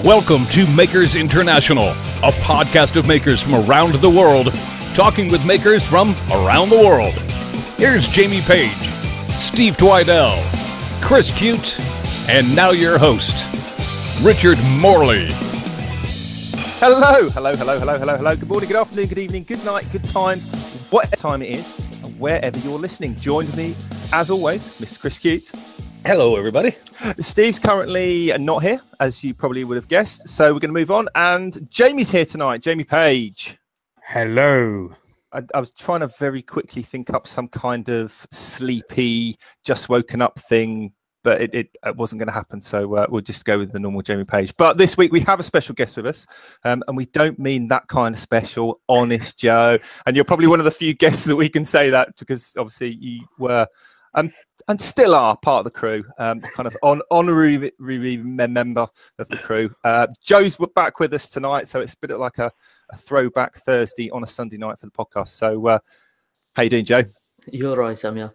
Welcome to Makers International, a podcast of makers from around the world, talking with makers from around the world. Here's Jamie Page, Steve Twidell, Chris Cute, and now your host, Richard Morley. Hello. Good morning, good afternoon, good evening, good night, good times, whatever time it is, and wherever you're listening. Join me, as always, Mr. Chris Cute. Hello, everybody. Steve's currently not here, as you probably would have guessed, so we're going to move on. And Jamie's here tonight, Jamie Page. Hello. I was trying to very quickly think up some kind of sleepy, just woken up thing, but it wasn't going to happen. So we'll just go with the normal Jamie Page. But this week we have a special guest with us, and we don't mean that kind of special, honest Joe. And you're probably one of the few guests that we can say that, because obviously you were and still are part of the crew, kind of honorary member of the crew. Joe's back with us tonight, so it's a bit like a throwback Thursday on a Sunday night for the podcast. So how you doing, Joe? You're right, Sam, yeah.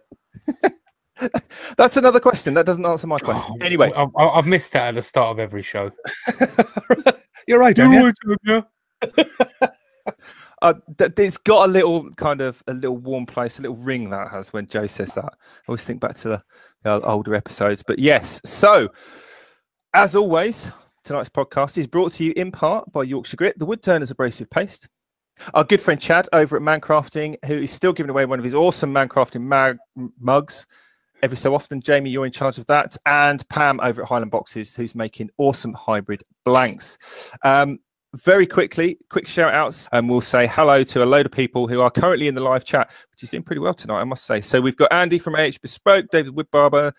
That's another question. That doesn't answer my question. Anyway. I've missed that at the start of every show. You're right, don't you? It's got a little warm place, a little ring that has when Joe says that. I always think back to the older episodes. But yes, so as always, tonight's podcast is brought to you in part by Yorkshire Grit, the wood turner's abrasive paste. Our good friend Chad over at Mancrafting, who is still giving away one of his awesome Mancrafting mugs every so often. Jamie, you're in charge of that. And Pam over at Highland Boxes, who's making awesome hybrid blanks. Very quickly, quick shout outs, and we'll say hello to a load of people who are currently in the live chat, which is doing pretty well tonight, I must say. So we've got Andy from AH Bespoke, David Woodbarber,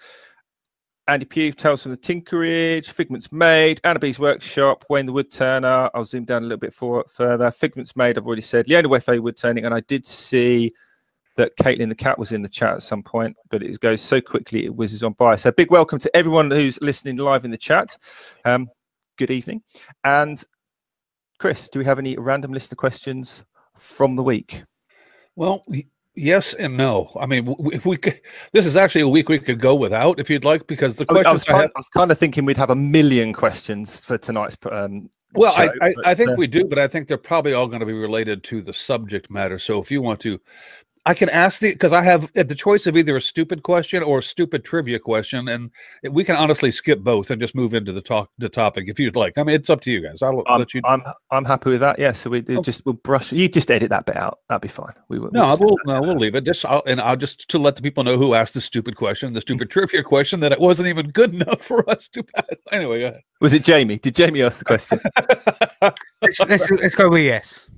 Andy Pugh, Tales from the Tinkerage, Figments Made, Annabee's Workshop, Wayne the Woodturner. I'll zoom down a little bit further. Figments Made, I've already said. Leona Wefe Woodturning, and I did see that Caitlin the Cat was in the chat at some point, but it goes so quickly it whizzes on by. So a big welcome to everyone who's listening live in the chat. Good evening. And Chris, do we have any random listener questions from the week? Well, yes and no. I mean, if we could, this is actually a week we could go without if you'd like, because the questions I was kind of thinking we'd have a million questions for tonight's well, show, I think we do, but I think they're probably all going to be related to the subject matter. So if you want to, I can ask because I have the choice of either a stupid question or a stupid trivia question, and we can honestly skip both and just move into the topic if you'd like. I mean, it's up to you guys. I'll let you. I'm happy with that. Yeah. So we'll brush. You just edit that bit out. That'd be fine. We'll leave it. I'll just to let the people know who asked the stupid question, the stupid trivia question, that it wasn't even good enough for us to. Anyway, go ahead. Was it Jamie? Did Jamie ask the question? let's go with yes.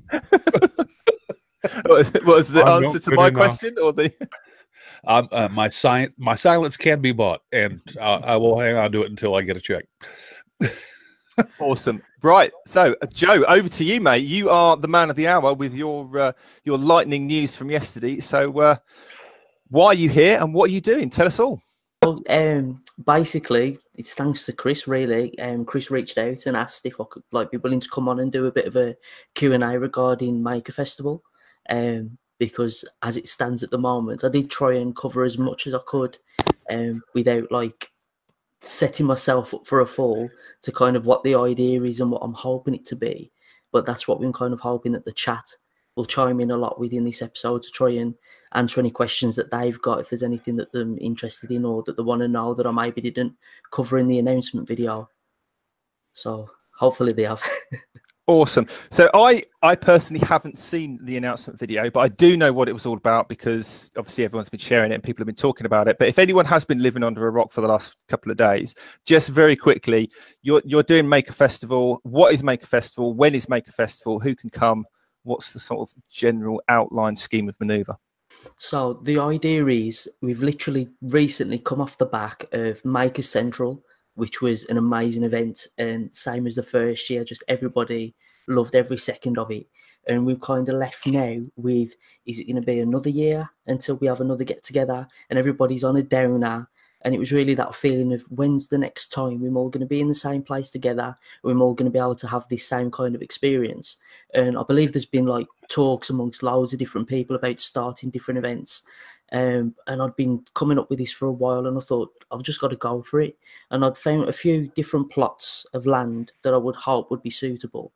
What was the answer to my question, or the? My silence can be bought, and I will hang on to it until I get a check. Awesome, right? So, Joe, over to you, mate. You are the man of the hour with your lightning news from yesterday. So, why are you here, and what are you doing? Tell us all. Well, basically, it's thanks to Chris. Really, Chris reached out and asked if I could be willing to come on and do a bit of a Q&A regarding Maker Festival. Because as it stands at the moment, I did try and cover as much as I could without setting myself up for a fall to kind of what the idea is and what I'm hoping it to be. But that's what I'm kind of hoping that the chat will chime in a lot within this episode to try and answer any questions that they've got, if there's anything that they're interested in or that they want to know that I maybe didn't cover in the announcement video. So hopefully they have. Awesome. So I personally haven't seen the announcement video, but I do know what it was all about because obviously everyone's been sharing it and people have been talking about it. But if anyone has been living under a rock for the last couple of days, just very quickly, you're doing Maker Festival. What is Maker Festival? When is Maker Festival? Who can come? What's the sort of general outline scheme of manoeuvre? So the idea is we've literally recently come off the back of Maker Central, which was an amazing event, and same as the first year, just everybody loved every second of it. And we've kind of left now with, is it going to be another year until we have another get together and everybody's on a downer And it was really that feeling of when's the next time we're all going to be in the same place together, we're all going to be able to have this same kind of experience. And I believe there's been like talks amongst loads of different people about starting different events. And I'd been coming up with this for a while, and I thought I've just got to go for it. And I'd found a few different plots of land that I would hope would be suitable.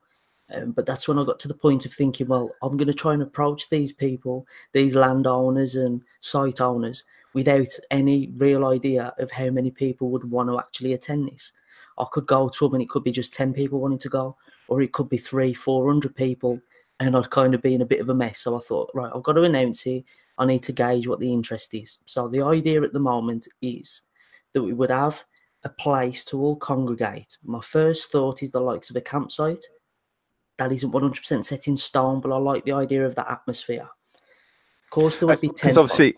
But that's when I got to the point of thinking, well, I'm going to try and approach these people, these landowners and site owners, without any real idea of how many people would want to actually attend this. I could go to them and it could be just 10 people wanting to go, or it could be 300-400 people, and I'd kind of be in a bit of a mess. So I thought, right, I've got to announce it. I need to gauge what the interest is. So the idea at the moment is that we would have a place to all congregate. My first thought is the likes of a campsite. That isn't 100% set in stone, but I like the idea of that atmosphere. Of course, there would be 10. Because obviously,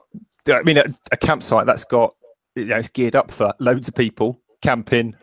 I mean, a campsite that's got, it's geared up for loads of people camping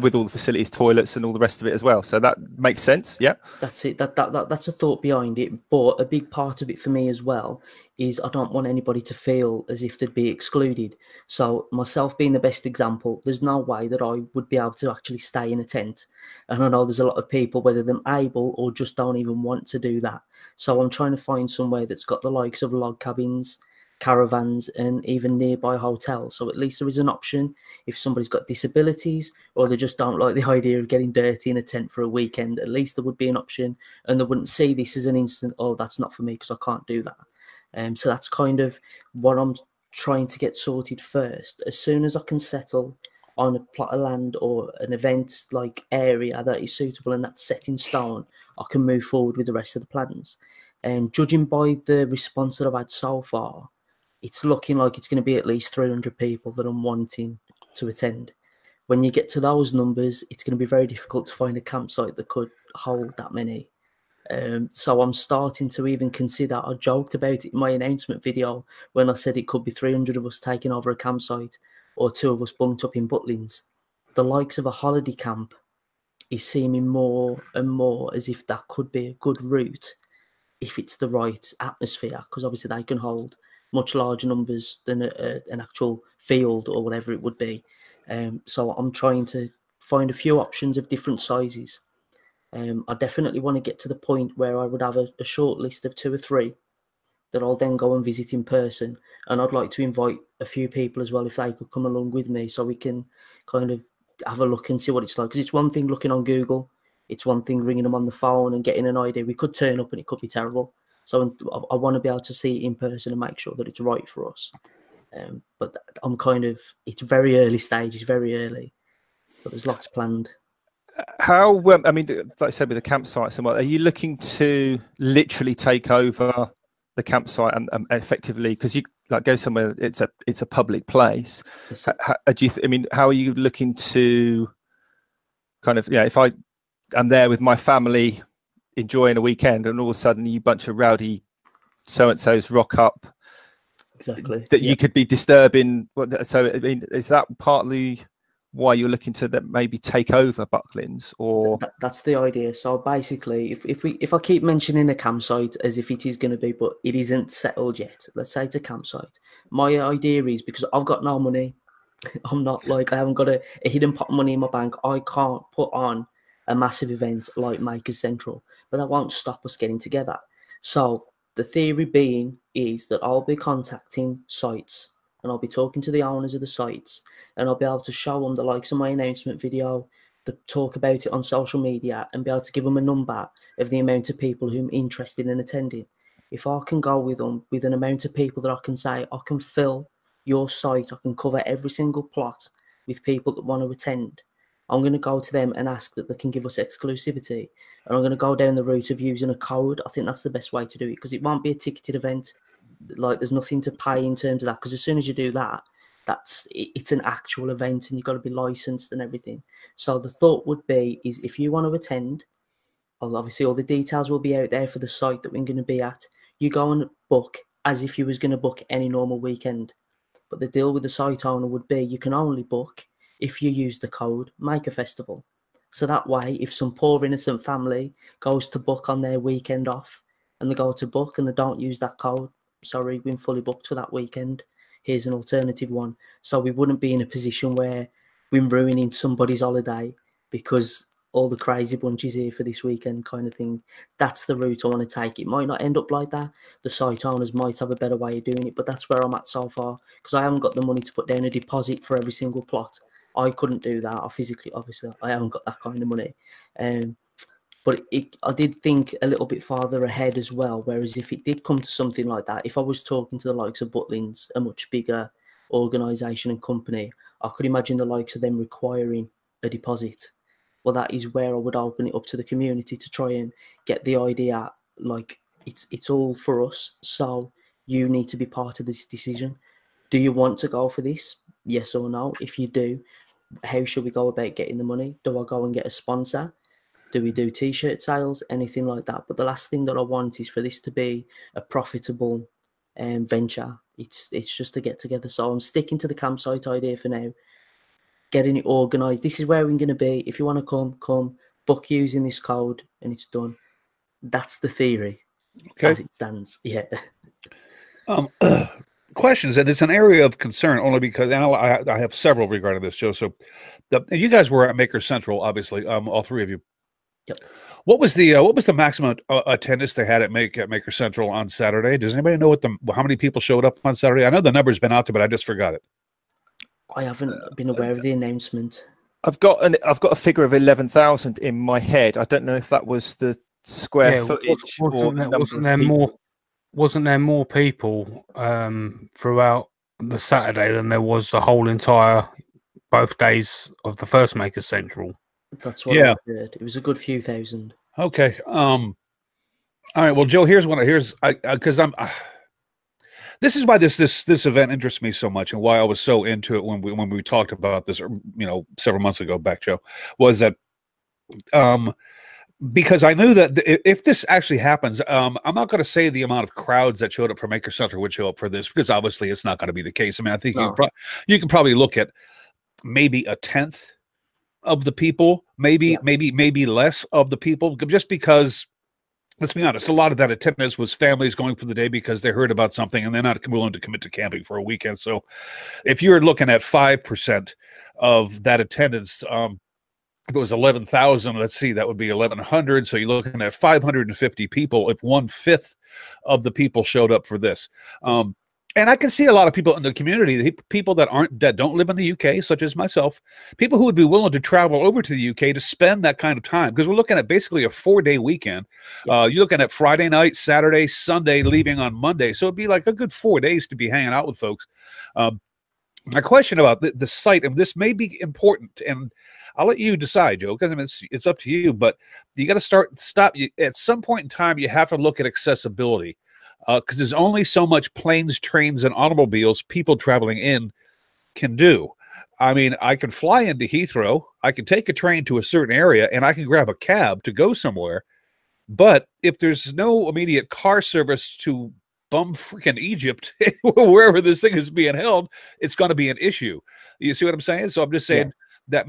with all the facilities, toilets, and all the rest of it as well. So that makes sense. Yeah, that's it. That's a thought behind it. But a big part of it for me as well is I don't want anybody to feel as if they'd be excluded. So myself being the best example, there's no way that I would be able to actually stay in a tent. And I know there's a lot of people, whether they're able or just don't even want to do that. So I'm trying to find somewhere that's got the likes of log cabins, caravans, and even nearby hotels. So at least there is an option if somebody's got disabilities or they just don't like the idea of getting dirty in a tent for a weekend. At least there would be an option, and they wouldn't see this as an instant, oh, that's not for me because I can't do that. So that's kind of what I'm trying to get sorted first. As soon as I can settle on a plot of land or an event like area that is suitable and that's set in stone, I can move forward with the rest of the plans. And judging by the response that I've had so far, it's looking like it's going to be at least 300 people that I'm wanting to attend. When you get to those numbers, it's going to be very difficult to find a campsite that could hold that many. So I'm starting to even consider, I joked about it in my announcement video when I said it could be 300 of us taking over a campsite or 2 of us bunked up in Butlins. The likes of a holiday camp is seeming more and more as if that could be a good route if it's the right atmosphere, because obviously they can hold much larger numbers than an actual field or whatever it would be. So I'm trying to find a few options of different sizes. I definitely want to get to the point where I would have a short list of 2 or 3 that I'll then go and visit in person. And I'd like to invite a few people as well if they could come along with me so we can kind of have a look and see what it's like. Because it's one thing looking on Google, it's one thing ringing them on the phone and getting an idea. We could turn up and it could be terrible. So I want to be able to see it in person and make sure that it's right for us. But I'm kind of, it's very early stages, very early. So there's lots planned. How, I mean, like I said, with the campsites and what, are you looking to literally take over the campsite and effectively, because you like go somewhere, it's a public place. Yes. I mean, how are you looking to kind of, if I'm there with my family enjoying a weekend and all of a sudden you bunch of rowdy so-and-sos rock up, Exactly. that you could be disturbing. So, I mean, is that partly why you're looking to that maybe take over Butlins, or that's the idea? So basically, if I keep mentioning a campsite as if it is going to be, but it isn't settled yet. Let's say it's a campsite. My idea is, because I've got no money, I'm not like, I haven't got a hidden pot of money in my bank. I can't put on a massive event like Makers Central, but that won't stop us getting together. So the theory being is that I'll be contacting sites and I'll be talking to the owners of the sites, and I'll be able to show them the likes of my announcement video, talk about it on social media, and be able to give them a number of the amount of people who are interested in attending. If I can go with them with an amount of people that I can say, I can fill your site, I can cover every single plot with people that want to attend, I'm going to go to them and ask that they can give us exclusivity. And I'm going to go down the route of using a code. I think that's the best way to do it, because it won't be a ticketed event. Like, there's nothing to pay in terms of that, because as soon as you do that, it's an actual event and you've got to be licensed and everything. So the thought would be is, if you want to attend, obviously all the details will be out there for the site that we're going to be at. You go and book as if you was going to book any normal weekend. But the deal with the site owner would be you can only book if you use the code Maker Festival. So that way, if some poor innocent family goes to book on their weekend off and they go to book and they don't use that code, sorry, we've been fully booked for that weekend. here's an alternative one. So we wouldn't be in a position where we're ruining somebody's holiday because all the crazy bunch is here for this weekend kind of thing. That's the route I want to take. It might not end up like that. The site owners might have a better way of doing it, but that's where I'm at so far, because I haven't got the money to put down a deposit for every single plot. I couldn't do that. Obviously, I haven't got that kind of money. But I did think a little bit farther ahead as well. Whereas if it did come to something like that, if I was talking to the likes of Butlins, a much bigger organisation and company, I could imagine the likes of them requiring a deposit. Well, that is where I would open it up to the community to try and get the idea, like, it's all for us, so you need to be part of this decision. Do you want to go for this? Yes or no? If you do, how should we go about getting the money? Do I go and get a sponsor? Do we do t-shirt sales? Anything like that? But the last thing that I want is for this to be a profitable venture. It's just to get together. So I'm sticking to the campsite idea for now. Getting it organised. This is where we're going to be. If you want to come, book using this code, and it's done. That's the theory, as it stands. Yeah. Questions, and it's an area of concern only because I have several regarding this, Joe. So, and you guys were at Maker Central, obviously, all three of you. Yep. What was the maximum attendance they had at Maker Central on Saturday? Does anybody know how many people showed up on Saturday? I know the number's been out there, but I just forgot it. I haven't been aware of the announcement. I've got a figure of 11,000 in my head. I don't know if that was the square footage or wasn't there more people throughout the Saturday than there was the whole entire both days of the first Maker Central? That's what I heard. It was a good few thousand. Okay. All right. Well, Joe, here's because this is why this event interests me so much, and why I was so into it when we talked about this, several months ago back, Joe, was that because I knew that if this actually happens, I'm not going to say the amount of crowds that showed up for Maker Center would show up for this, because obviously it's not going to be the case. I mean, I think you can probably look at maybe a tenth of the people, maybe less of the people, just because, let's be honest, a lot of that attendance was families going for the day because they heard about something and they're not willing to commit to camping for a weekend. So if you're looking at 5% of that attendance, if it was 11,000, let's see, that would be 1,100. So you're looking at 550 people if 1/5 of the people showed up for this. And I can see a lot of people in the community, people that don't live in the UK, such as myself, people who would be willing to travel over to the UK to spend that kind of time, because we're looking at basically a 4-day weekend. You're looking at Friday night, Saturday, Sunday, leaving on Monday. So it'd be like a good 4 days to be hanging out with folks. My question about the site, and this may be important, and I'll let you decide, Joe, because I mean, it's up to you, but you got to stop. At some point in time, you have to look at accessibility. Because there's only so much planes, trains, and automobiles people traveling in can do. I mean, I can fly into Heathrow, I can take a train to a certain area, and I can grab a cab to go somewhere. But if there's no immediate car service to bum freaking Egypt, wherever this thing is being held, it's going to be an issue. You see what I'm saying? So I'm just saying that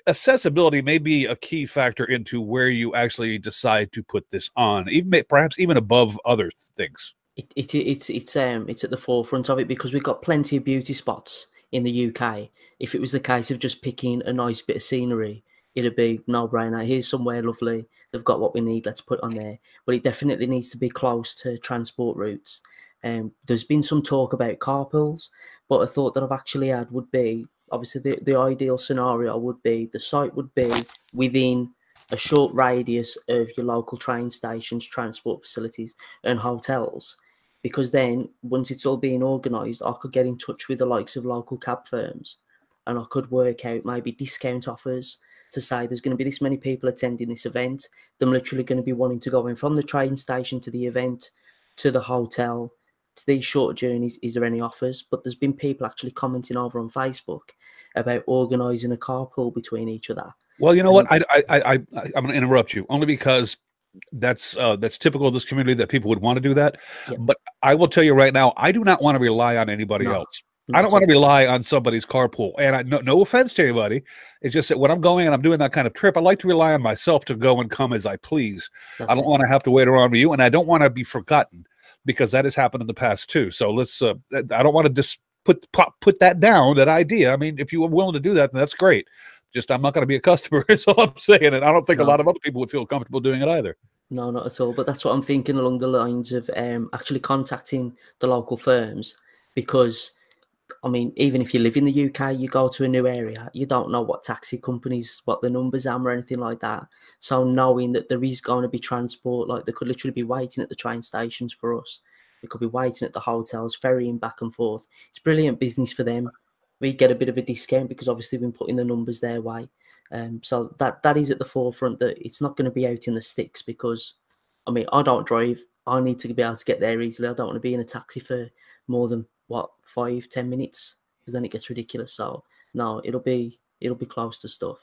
accessibility may be a key factor into where you actually decide to put this on, perhaps even above other things. It's at the forefront of it, because we've got plenty of beauty spots in the UK. If it was the case of just picking a nice bit of scenery, it'd be no-brainer. Here's somewhere lovely. They've got what we need. Let's put on there. But it definitely needs to be close to transport routes. There's been some talk about carpools, but a thought that I've actually had would be, obviously, the ideal scenario would be the site would be within a short radius of your local train stations, transport facilities, and hotels. Because then, once it's all being organised, I could get in touch with the likes of local cab firms, and I could work out maybe discount offers to say there's going to be this many people attending this event. They're literally going to be wanting to go in from the train station to the event, to the hotel, to these short journeys. Is there any offers? But there's been people actually commenting over on Facebook about organising a carpool between each other. Well, you know what? I'm going to interrupt you only because that's typical of this community that people would want to do that. Yep. But I will tell you right now, I do not want to rely on anybody else. I don't want to rely on somebody's carpool. And no offense to anybody. It's just that when I'm going and I'm doing that kind of trip, I like to rely on myself to go and come as I please. I don't want to have to wait around with you, and I don't want to be forgotten, because that has happened in the past too. So let's. I don't want to put that down, that idea. I mean, if you were willing to do that, then that's great. Just I'm not going to be a customer. That's all I'm saying, and I don't think a lot of other people would feel comfortable doing it either. No, not at all. But that's what I'm thinking along the lines of actually contacting the local firms, because I mean, even if you live in the UK, you go to a new area, you don't know what taxi companies, what the numbers are or anything like that. So knowing that there is going to be transport, like they could literally be waiting at the train stations for us. They could be waiting at the hotels, ferrying back and forth. It's brilliant business for them. We get a bit of a discount because obviously we've been putting the numbers their way. So that is at the forefront, that it's not going to be out in the sticks, because, I mean, I don't drive. I need to be able to get there easily. I don't want to be in a taxi for more than 5-10 minutes, because then it gets ridiculous. So no, it'll be close to stuff.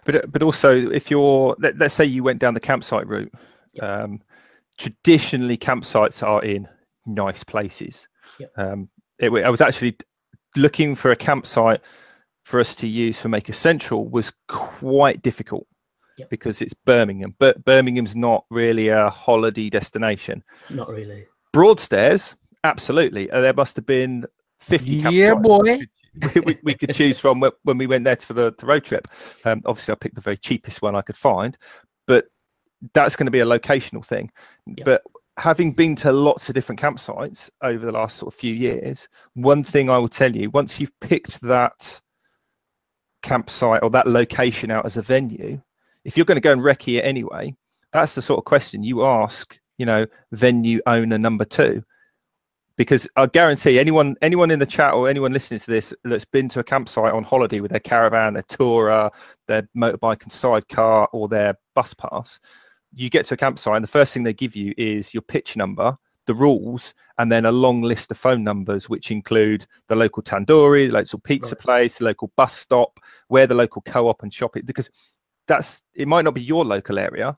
But also, if you're, let's say you went down the campsite route, traditionally campsites are in nice places. I was actually looking for a campsite for us to use for Maker Central was quite difficult because it's Birmingham, but Birmingham's not really a holiday destination. Not really. Broadstairs, absolutely. There must have been 50 campsites. Yeah, boy. we could choose from when we went there for the road trip. Obviously, I picked the very cheapest one I could find, but that's going to be a locational thing. But having been to lots of different campsites over the last sort of few years, one thing I will tell you, once you've picked that campsite or that location out as a venue, if you're going to go and recce it anyway, that's the sort of question you ask, venue owner number 2. Because I guarantee anyone in the chat or anyone listening to this that's been to a campsite on holiday with their caravan, their tourer, their motorbike and sidecar, or their bus pass, you get to a campsite and the first thing they give you is your pitch number, the rules, and then a long list of phone numbers, which include the local tandoori, the local pizza place, the local bus stop, where the local co-op and shop is, because it might not be your local area,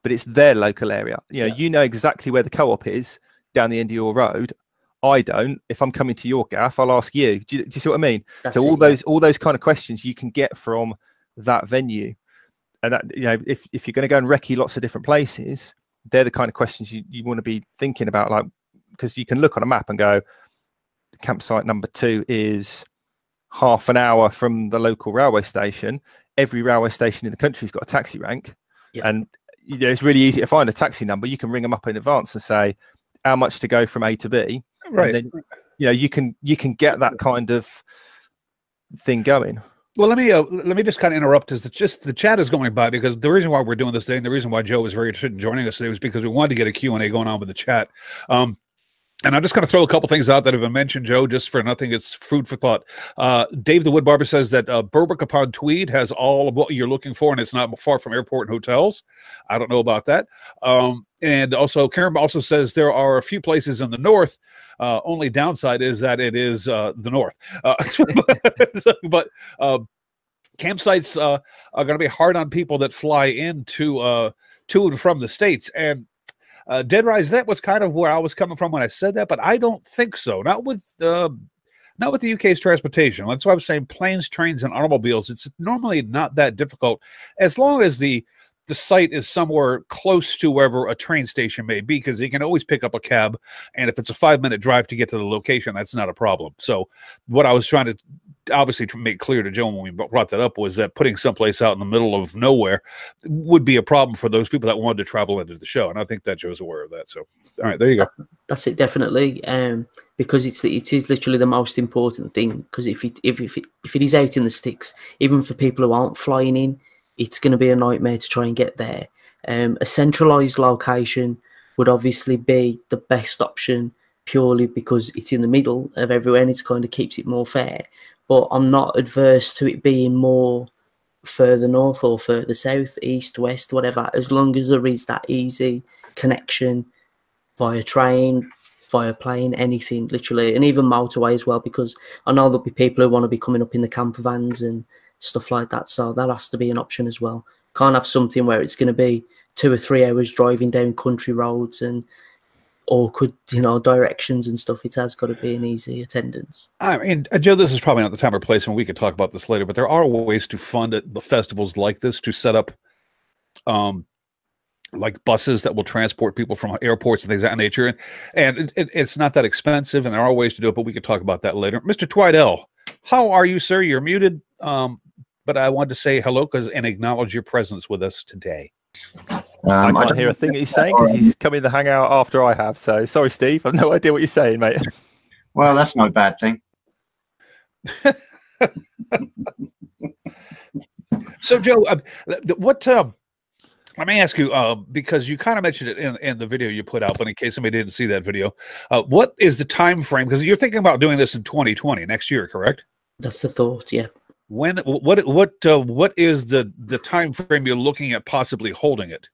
but it's their local area. You know exactly where the co-op is down the end of your road. I don't. If I'm coming to your gaff, I'll ask you. Do you see what I mean? All those kind of questions you can get from that venue, and that if you're going to go and recce lots of different places, they're the kind of questions you want to be thinking about, like, because you can look on a map and go, campsite number 2 is half an hour from the local railway station. Every railway station in the country's got a taxi rank, and it's really easy to find a taxi number. You can ring them up in advance and say how much to go from A to B. Right. And then, you can get that kind of thing going. Well, let me just kind of interrupt. The chat is going by, because the reason why we're doing this today, and the reason why Joe was very interested in joining us today, was because we wanted to get a Q&A going on with the chat. And I'm just going to throw a couple things out that have been mentioned, Joe, just for nothing. It's food for thought. Dave the Wood Barber says that Berwick upon Tweed has all of what you're looking for, and it's not far from airport and hotels. I don't know about that. And also, Karen also says there are a few places in the north. Only downside is that it is the north. But campsites are going to be hard on people that fly into to and from the States. And Dead Rise, that was kind of where I was coming from when I said that, but I don't think so. Not with the UK's transportation. That's why I was saying planes, trains, and automobiles. It's normally not that difficult, as long as the site is somewhere close to wherever a train station may be, because you can always pick up a cab, and if it's a 5-minute drive to get to the location, that's not a problem. So what I was trying to obviously make clear to Joe when we brought that up was that putting someplace out in the middle of nowhere would be a problem for those people that wanted to travel into the show, and I think that Joe's aware of that. So all right, there you go. That's it, definitely. Because it is literally the most important thing, because if it is out in the sticks, even for people who aren't flying in, it's going to be a nightmare to try and get there. A centralized location would obviously be the best option, purely because it's in the middle of everywhere and it kind of keeps it more fair. But I'm not adverse to it being more further north or further south, east, west, whatever, as long as there is that easy connection via train, via plane, anything, literally, and even motorway as well, because I know there'll be people who want to be coming up in the camper vans and stuff like that, so that has to be an option as well. Can't have something where it's going to be 2 or 3 hours driving down country roads and awkward, directions and stuff. It has got to be an easy attendance. I mean, Joe, this is probably not the time or place, and we could talk about this later, but there are ways to fund the festivals like this, to set up like buses that will transport people from airports and things of that nature. And it's not that expensive, and there are ways to do it, but we could talk about that later. Mr. Twidell, how are you, sir? You're muted, but I wanted to say hello and acknowledge your presence with us today. I can't hear a thing that he's saying because he's come in the hangout after I have. So sorry, Steve. I've no idea what you're saying, mate. Well, that's no bad thing. So, Joe, what? Let me ask you, because you kind of mentioned it in the video you put out, but in case somebody didn't see that video, what is the time frame? Because you're thinking about doing this in 2020, next year, correct? That's the thought, yeah. When? What is the time frame you're looking at possibly holding it?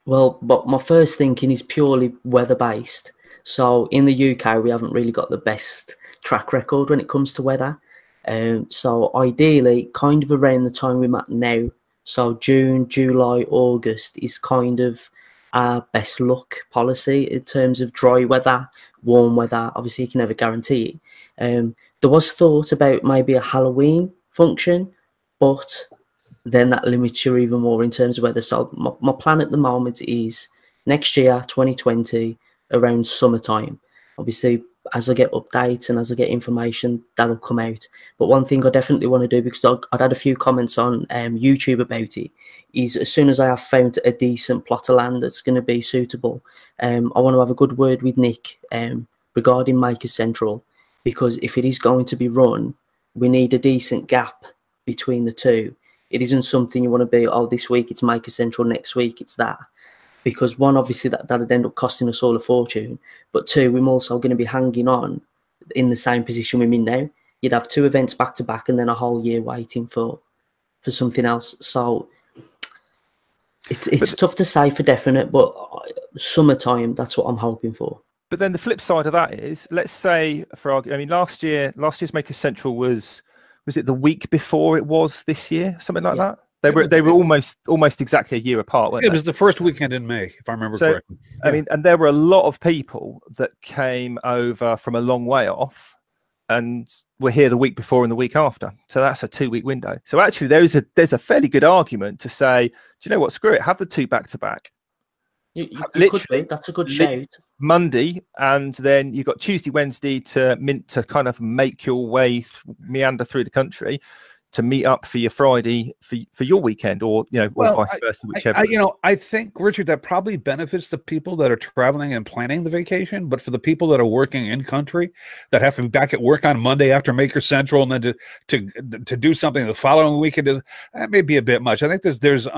Well, but my first thinking is purely weather-based. So in the UK, we haven't really got the best track record when it comes to weather. So ideally, kind of around the time we're at now, so June, July, August is kind of our best luck policy in terms of dry weather, warm weather. Obviously, you can never guarantee it. There was thought about maybe a Halloween function, but then that limits you even more in terms of weather. So my plan at the moment is next year, 2020, around summertime. Obviously, as I get updates and as I get information, that'll come out. But one thing I definitely want to do, because I'd had a few comments on YouTube about it, is as soon as I have found a decent plot of land that's going to be suitable, I want to have a good word with Nick regarding Makers Central, because if it is going to be run, we need a decent gap between the two. It isn't something you want to be, oh, this week it's Makers Central, next week it's that. Because one, obviously that'd end up costing us all a fortune. But two, we're also going to be hanging on in the same position we're in now. You'd have two events back to back and then a whole year waiting for something else. So it's tough to say for definite, but summertime, that's what I'm hoping for. But then the flip side of that is, let's say, last year's Makers Central was it the week before it was this year, something like that? They were almost exactly a year apart, weren't they? It was the first weekend in May, if I remember correctly. Yeah. I mean, and there were a lot of people that came over from a long way off and were here the week before and the week after. So that's a 2-week window. So actually there's a fairly good argument to say, do you know what, screw it, have the two back to back. Literally, that's a good shout. Monday, and then you've got Tuesday, Wednesday to kind of make your way, meander through the country to meet up for your Friday for your weekend, or or vice versa, whichever. I think, Richard, that probably benefits the people that are traveling and planning the vacation, but for the people that are working in country that have to be back at work on Monday after Maker Central and then to do something the following weekend, that may be a bit much. I think there's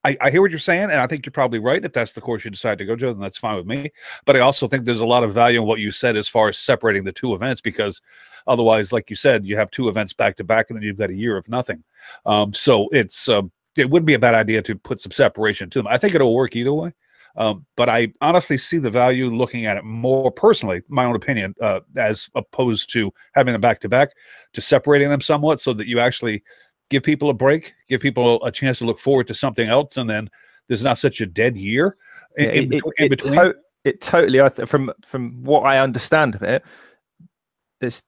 I hear what you're saying, and I think you're probably right. If that's the course you decide to go to, then that's fine with me. But I also think there's a lot of value in what you said as far as separating the two events, because otherwise, like you said, you have two events back to back, and then you've got a year of nothing. So it would be a bad idea to put some separation to them. I think it'll work either way. But I honestly see the value looking at it more personally, my own opinion, as opposed to having them back to back, to separating them somewhat so that you actually give people a break, give people a chance to look forward to something else, and then there's not such a dead year in between. It totally, from what I understand of it, there's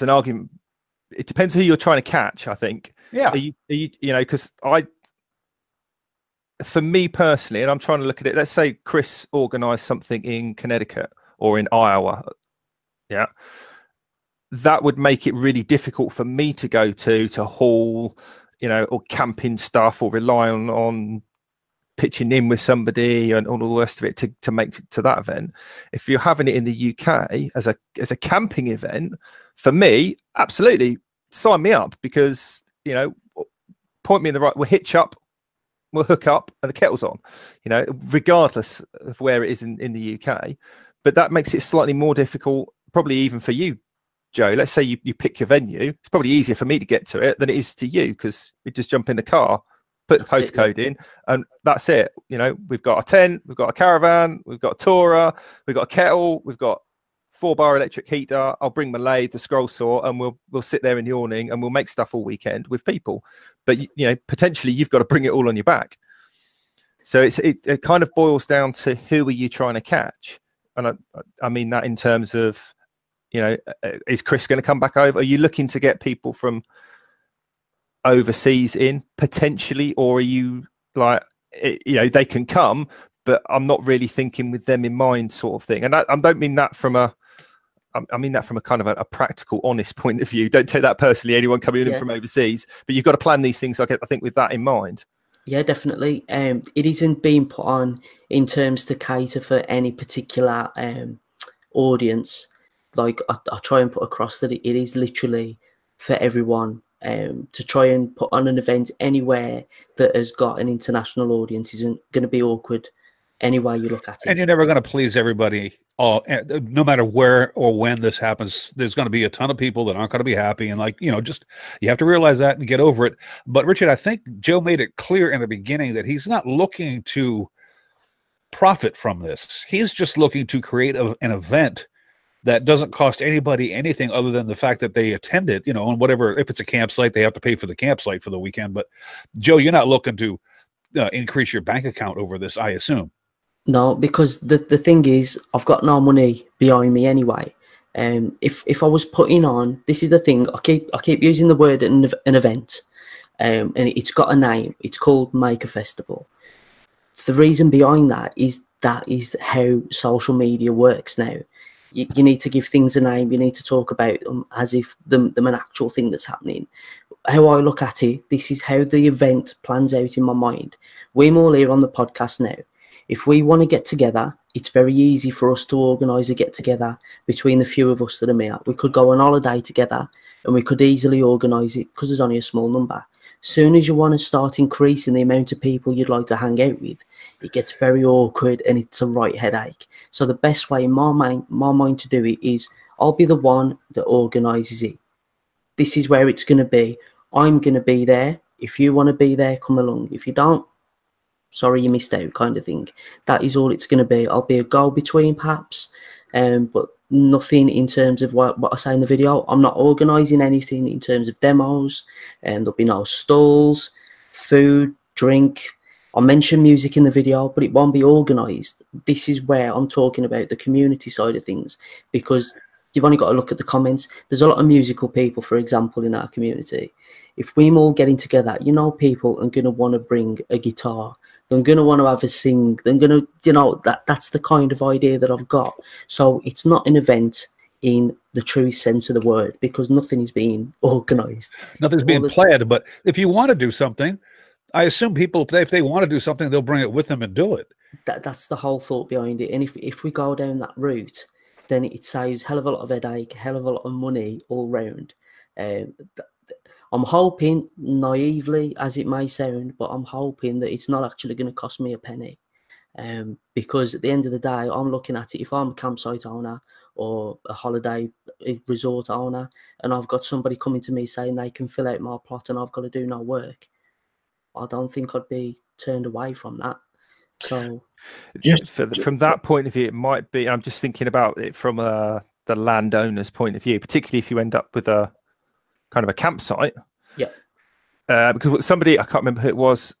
an argument. It depends who you're trying to catch, I think. Yeah. Because for me personally, and I'm trying to look at it, let's say Chris organised something in Connecticut or in Iowa. Yeah. That would make it really difficult for me to go to haul, or camping stuff, or rely on pitching in with somebody and all the rest of it to make it to that event. If you're having it in the UK as a camping event, for me, absolutely sign me up, because point me in the right. We'll hitch up, we'll hook up, and the kettle's on. Regardless of where it is in the UK, but that makes it slightly more difficult, probably even for you, Joe. Let's say you pick your venue. It's probably easier for me to get to it than it is to you, because we just jump in the car, put the postcode in, and that's it. We've got a tent, we've got a caravan, we've got a tourer, we've got a kettle, we've got 4-bar electric heater. I'll bring my lathe, the scroll saw, and we'll sit there in the awning and we'll make stuff all weekend with people. But potentially you've got to bring it all on your back. So it kind of boils down to who are you trying to catch, and I mean that in terms of, is Chris going to come back over? Are you looking to get people from overseas in potentially, or are you like, they can come, but I'm not really thinking with them in mind, sort of thing. And I don't mean that from a, I mean that from a kind of a practical, honest point of view. Don't take that personally, anyone coming in from overseas, but you've got to plan these things, I think, with that in mind. Yeah, definitely. It isn't being put on in terms to cater for any particular audience. Like I try and put across that it is literally for everyone. To try and put on an event anywhere that has got an international audience isn't going to be awkward any way you look at it. And you're never going to please everybody. No matter where or when this happens, there's going to be a ton of people that aren't going to be happy. And just you have to realize that and get over it. But Richard, I think Joe made it clear in the beginning that he's not looking to profit from this. He's just looking to create an event that doesn't cost anybody anything other than the fact that they attend it, and whatever. If it's a campsite, they have to pay for the campsite for the weekend. But Joe, you're not looking to increase your bank account over this, I assume. No, because the thing is, I've got no money behind me anyway. If I was putting on, this is the thing. I keep using the word an event, and it's got a name. It's called Maker Festival. The reason behind that is how social media works now. You need to give things a name. You need to talk about them as if them an actual thing that's happening. How I look at it, this is how the event plans out in my mind. We're all here on the podcast now. If we want to get together, it's very easy for us to organise a get-together between the few of us that are here. We could go on holiday together and we could easily organise it because there's only a small number. Soon as you want to start increasing the amount of people you'd like to hang out with, it gets very awkward and it's a right headache. So the best way in my mind to do it is I'll be the one that organises it. This is where it's going to be. I'm going to be there. If you want to be there, come along. If you don't, sorry, you missed out, kind of thing. That is all it's going to be. I'll be a go-between, perhaps, but nothing in terms of what I say in the video. I'm not organising anything in terms of demos, and there'll be no stalls, food, drink. I'll mention music in the video, but it won't be organised. This is where I'm talking about the community side of things, because you've only got to look at the comments. There's a lot of musical people, for example, in our community. If we're all getting together, people are going to want to bring a guitar. They're going to want to have a sing. They're going to, that's the kind of idea that I've got. So it's not an event in the true sense of the word, because nothing is being organised. Nothing's being planned. But if you want to do something, I assume people, if they want to do something, they'll bring it with them and do it. That's the whole thought behind it. And if we go down that route, then it saves a hell of a lot of headache, a hell of a lot of money all round. I'm hoping, naively as it may sound, but I'm hoping that it's not actually going to cost me a penny. Because at the end of the day, I'm looking at it, if I'm a campsite owner or a holiday resort owner, and I've got somebody coming to me saying they can fill out my plot and I've got to do no work, I don't think I'd be turned away from that. So from that point of view, it might be, I'm just thinking about it from the landowner's point of view, particularly if you end up with a kind of a campsite. Yeah. Because somebody, I can't remember who it was,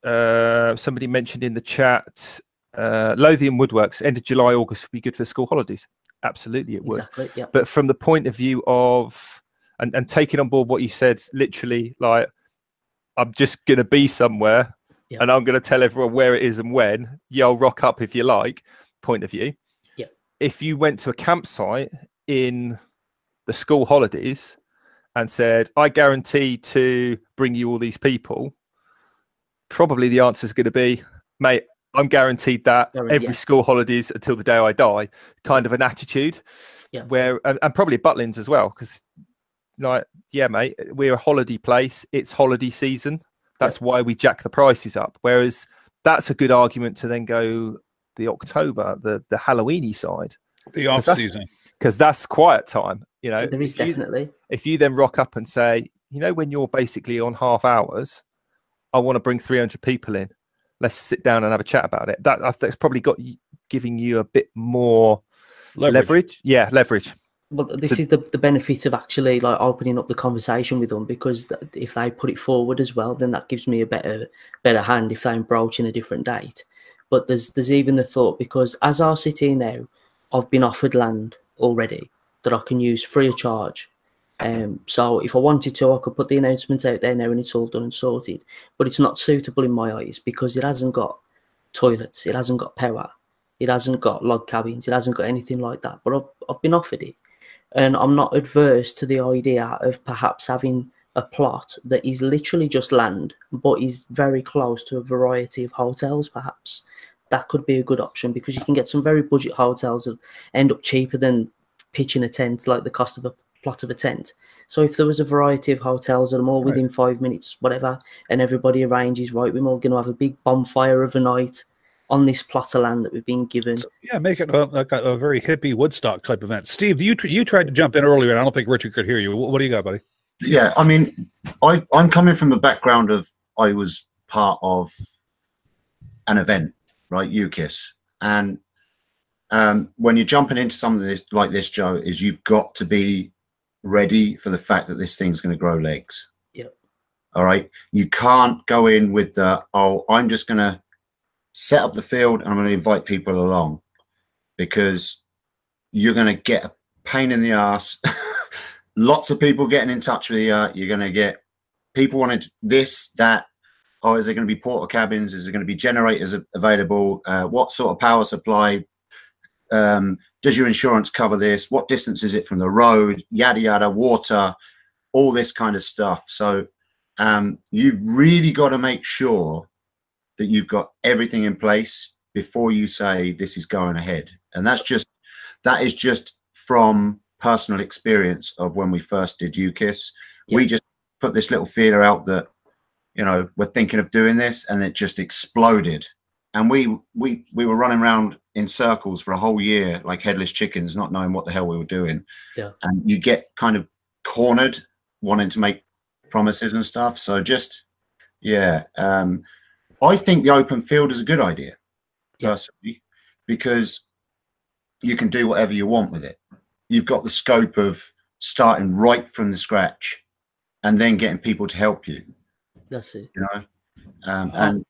somebody mentioned in the chat, Lothian Woodworks, end of July, August would be good for school holidays. Absolutely, it would. Exactly, yeah. But from the point of view of, and taking on board what you said, literally, like, I'm just going to be somewhere and I'm going to tell everyone where it is and when. I'll rock up if you like, point of view. Yeah. If you went to a campsite in the school holidays and said, I guarantee to bring you all these people, probably the answer is going to be, mate, I'm guaranteed that every school holidays until the day I die, kind of an attitude. Yeah. Where, and probably Butlins as well, because mate, we're a holiday place. It's holiday season. That's why we jack the prices up. Whereas that's a good argument to then go the October, the Halloweeny side. The off season. Because that's quiet time. There is definitely. If you then rock up and say, when you're basically on half hours, I want to bring 300 people in. Let's sit down and have a chat about it. That's probably giving you a bit more leverage. Yeah, leverage. Well, this is the benefit of actually like opening up the conversation with them, because if they put it forward as well, then that gives me a better hand if they're broaching a different date. But there's even the thought, because as I sit here now, I've been offered land already that I can use free of charge. So if I wanted to, I could put the announcement out there now and it's all done and sorted. But it's not suitable in my eyes because it hasn't got toilets. It hasn't got power. It hasn't got log cabins. It hasn't got anything like that. But I've been offered it. And I'm not adverse to the idea of perhaps having a plot that is literally just land, but is very close to a variety of hotels, perhaps. That could be a good option, because you can get some very budget hotels that end up cheaper than pitching a tent, like the cost of a plot of a tent. So if there was a variety of hotels that are all within 5 minutes, whatever, and everybody arranges, right, we're all going to have a big bonfire of a night on this plot of land that we've been given. So, yeah, make it like a very hippie Woodstock type event. Steve, you tried to jump in earlier, and I don't think Richard could hear you. What do you got, buddy? Yeah, I mean, I'm coming from a background of, I was part of an event, right, UKIS, and when you're jumping into something this, like this, Joe, is you've got to be ready for the fact that this thing's going to grow legs. Yep. All right, you can't go in with the, oh, I'm just going to set up the field and I'm going to invite people along, because you're going to get a pain in the ass. Lots of people getting in touch with you. You're going to get people wanting this, that. Oh, is there going to be porta cabins? Is there going to be generators available? What sort of power supply? Does your insurance cover this? What distance is it from the road? Yada, yada, water, all this kind of stuff. So you've really got to make sure that you've got everything in place before you say this is going ahead. And that is just from personal experience of when we first did UKIS. Yeah. We just put this little feeler out that, you know, we're thinking of doing this, and it just exploded. And we were running around in circles for a whole year like headless chickens, not knowing what the hell we were doing. Yeah. And you get kind of cornered wanting to make promises and stuff. So just, yeah. I think the open field is a good idea, personally, because you can do whatever you want with it. You've got the scope of starting right from the scratch and then getting people to help you. That's it. You know, and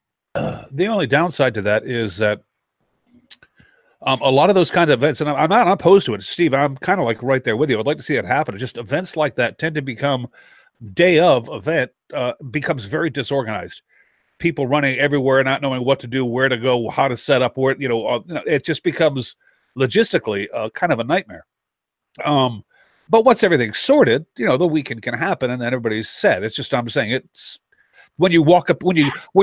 the only downside to that is that a lot of those kinds of events, and I'm not opposed to it, Steve, I'm kind of like right there with you. I'd like to see it happen. It's just events like that tend to become day of event becomes very disorganized. People running everywhere, not knowing what to do, where to go, how to set up, where, it just becomes logistically kind of a nightmare. But once everything's sorted, the weekend can happen and then everybody's set. It's just, I'm saying, it's when you walk up, when